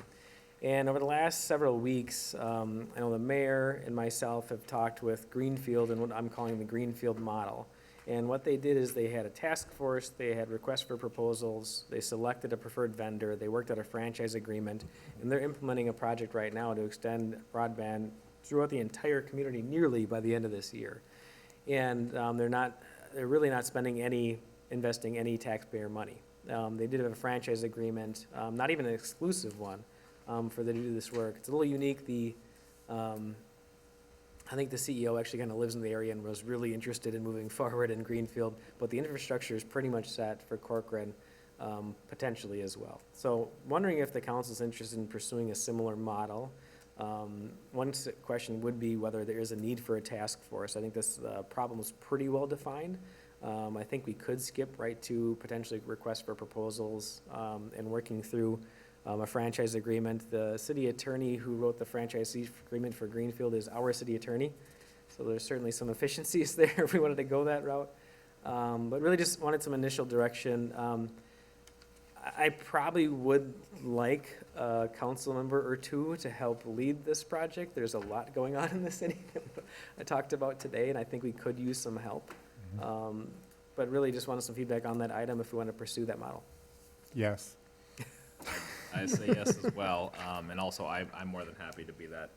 And over the last several weeks, I know the mayor and myself have talked with Greenfield and what I'm calling the Greenfield model. And what they did is they had a task force, they had requests for proposals, they selected a preferred vendor, they worked out a franchise agreement, and they're implementing a project right now to extend broadband throughout the entire community nearly by the end of this year. And they're really not investing any taxpayer money. They did have a franchise agreement, not even an exclusive one, for them to do this work. It's a little unique. I think the CEO actually kind of lives in the area and was really interested in moving forward in Greenfield, but the infrastructure is pretty much set for Corcoran, potentially as well. So wondering if the council's interested in pursuing a similar model. One question would be whether there is a need for a task force. I think this problem is pretty well defined. I think we could skip right to potentially requests for proposals and working through a franchise agreement. The city attorney who wrote the franchise agreement for Greenfield is our city attorney. So there's certainly some efficiencies there if we wanted to go that route. But really just wanted some initial direction. I probably would like a council member or two to help lead this project. There's a lot going on in the city that I talked about today, and I think we could use some help. But really just wanted some feedback on that item if we want to pursue that model. Yes. I say yes as well, and also I'm more than happy to be that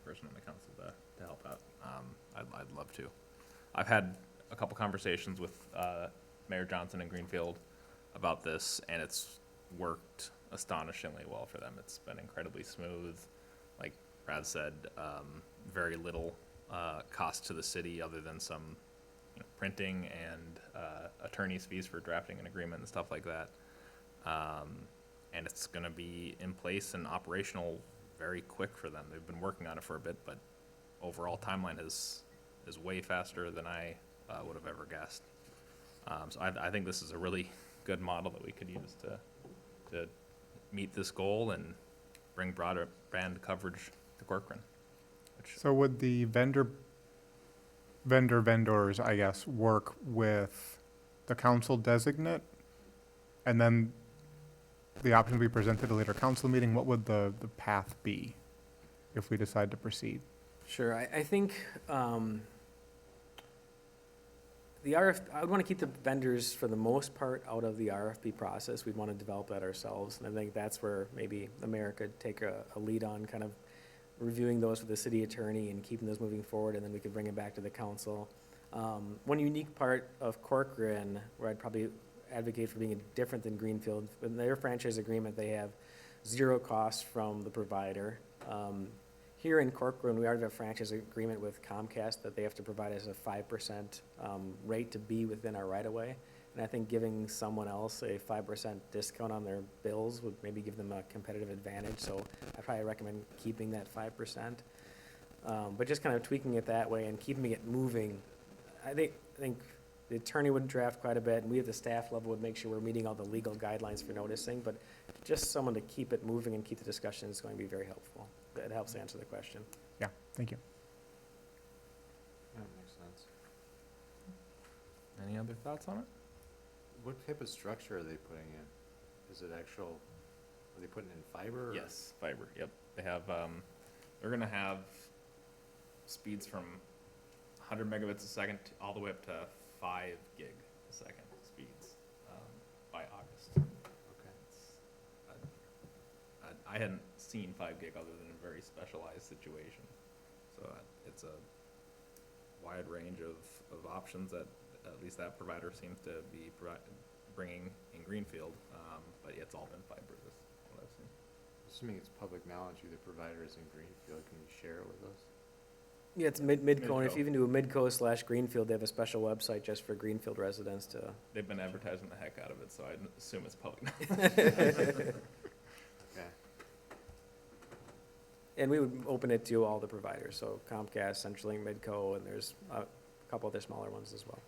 person on the council to help out. I'd love to. I've had a couple conversations with Mayor Johnson in Greenfield about this, and it's worked astonishingly well for them. It's been incredibly smooth. Like Brad said, very little cost to the city other than some printing and attorney's fees for drafting an agreement and stuff like that. And it's going to be in place and operational very quick for them. They've been working on it for a bit, but overall timeline is way faster than I would have ever guessed. So I think this is a really good model that we could use to meet this goal and bring broader band coverage to Corcoran. So would the vendors, I guess, work with the council designate? And then the options we presented at a later council meeting, what would the path be if we decide to proceed? Sure, I think the I would want to keep the vendors for the most part out of the RFP process. We'd want to develop that ourselves. And I think that's where maybe the mayor could take a lead on kind of reviewing those with the city attorney and keeping those moving forward, and then we could bring it back to the council. One unique part of Corcoran, where I'd probably advocate for being different than Greenfield, in their franchise agreement, they have 0 cost from the provider. Here in Corcoran, we already have a franchise agreement with Comcast that they have to provide us a 5% rate to be within our right-of-way. And I think giving someone else a 5% discount on their bills would maybe give them a competitive advantage. So I probably recommend keeping that 5%. But just kind of tweaking it that way and keeping it moving. I think the attorney would draft quite a bit, and we at the staff level would make sure we're meeting all the legal guidelines for noticing. But just someone to keep it moving and keep the discussion is going to be very helpful. It helps answer the question. Yeah, thank you. That makes sense. Any other thoughts on it? What type of structure are they putting in? Is it are they putting in fiber? Yes, fiber. Yep. They have. They're going to have speeds from 100 megabits a second all the way up to 5 gig a second speeds by August. Okay. I hadn't seen 5 gig other than in very specialized situations. So it's a wide range of options that at least that provider seems to be bringing in Greenfield, but it's all been fiber. This what I've seen. Assuming it's public knowledge who the provider is in Greenfield, can you share it with us? Yeah, it's Midco, and if you even do a Midco/Greenfield, they have a special website just for Greenfield residents to. They've been advertising the heck out of it, so I assume it's public. And we would open it to all the providers, so Comcast, CenturyLink, Midco, and there's a couple other smaller ones as well.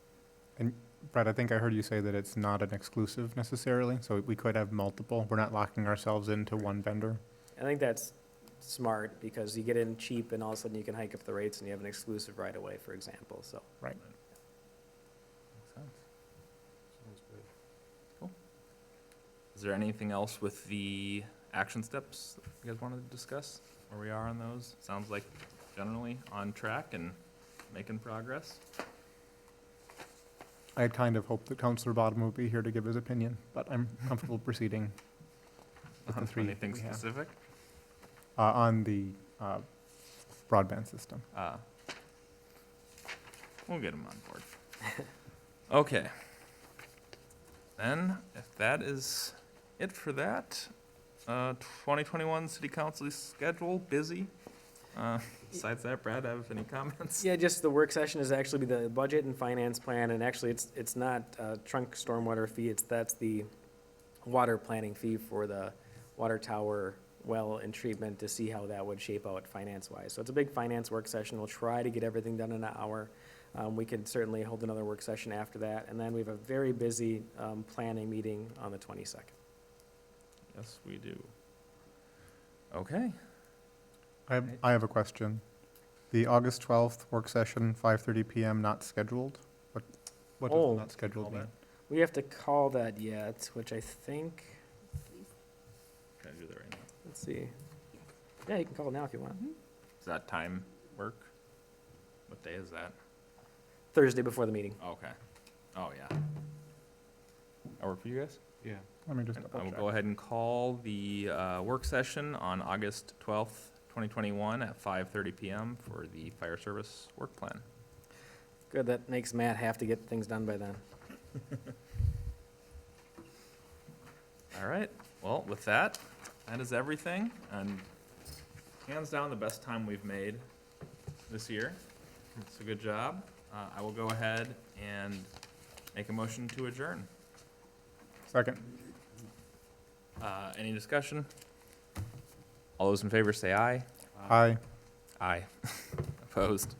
And Brett, I think I heard you say that it's not an exclusive necessarily, so we could have multiple. We're not locking ourselves into one vendor. I think that's smart, because you get in cheap and all of a sudden you can hike up the rates and you have an exclusive right away, for example, so. Right. Makes sense. Sounds good. Cool. Is there anything else with the action steps that you guys wanted to discuss? Where we are on those? Sounds like generally on track and making progress. I had kind of hoped that Counselor Bottom would be here to give his opinion, but I'm comfortable proceeding with the three Anything we have. specific? On the broadband system. We'll get them on board. Okay. Then, if that is it for that, 2021 City Council schedule, busy. Besides that, Brad, have any comments? Yeah, just the work session is actually be the budget and finance plan, and actually it's not a trunk stormwater fee, that's the water planning fee for the water tower well and treatment, to see how that would shape out finance-wise. So it's a big finance work session. We'll try to get everything done in an hour. We could certainly hold another work session after that, and then we have a very busy planning meeting on the 22nd. Yes, we do. Okay. I have a question. The August 12th work session, 5:30 PM, not scheduled? What Oh. does not scheduled mean? We have to call that yet, which I think, Can I do that right now? let's see. Yeah, you can call it now if you want. Does that time work? What day is that? Thursday before the meeting. Okay. Oh, yeah. That work for you guys? Yeah. Let me just I double will check. go ahead and call the work session on August 12th, 2021 at 5:30 PM for the fire service work plan. Good, that makes Matt have to get things done by then. All right, well, with that, that is everything, and hands down, the best time we've made this year. It's a good job. I will go ahead and make a motion to adjourn. Second. Any discussion? All those in favor say aye. Aye. Aye. Opposed?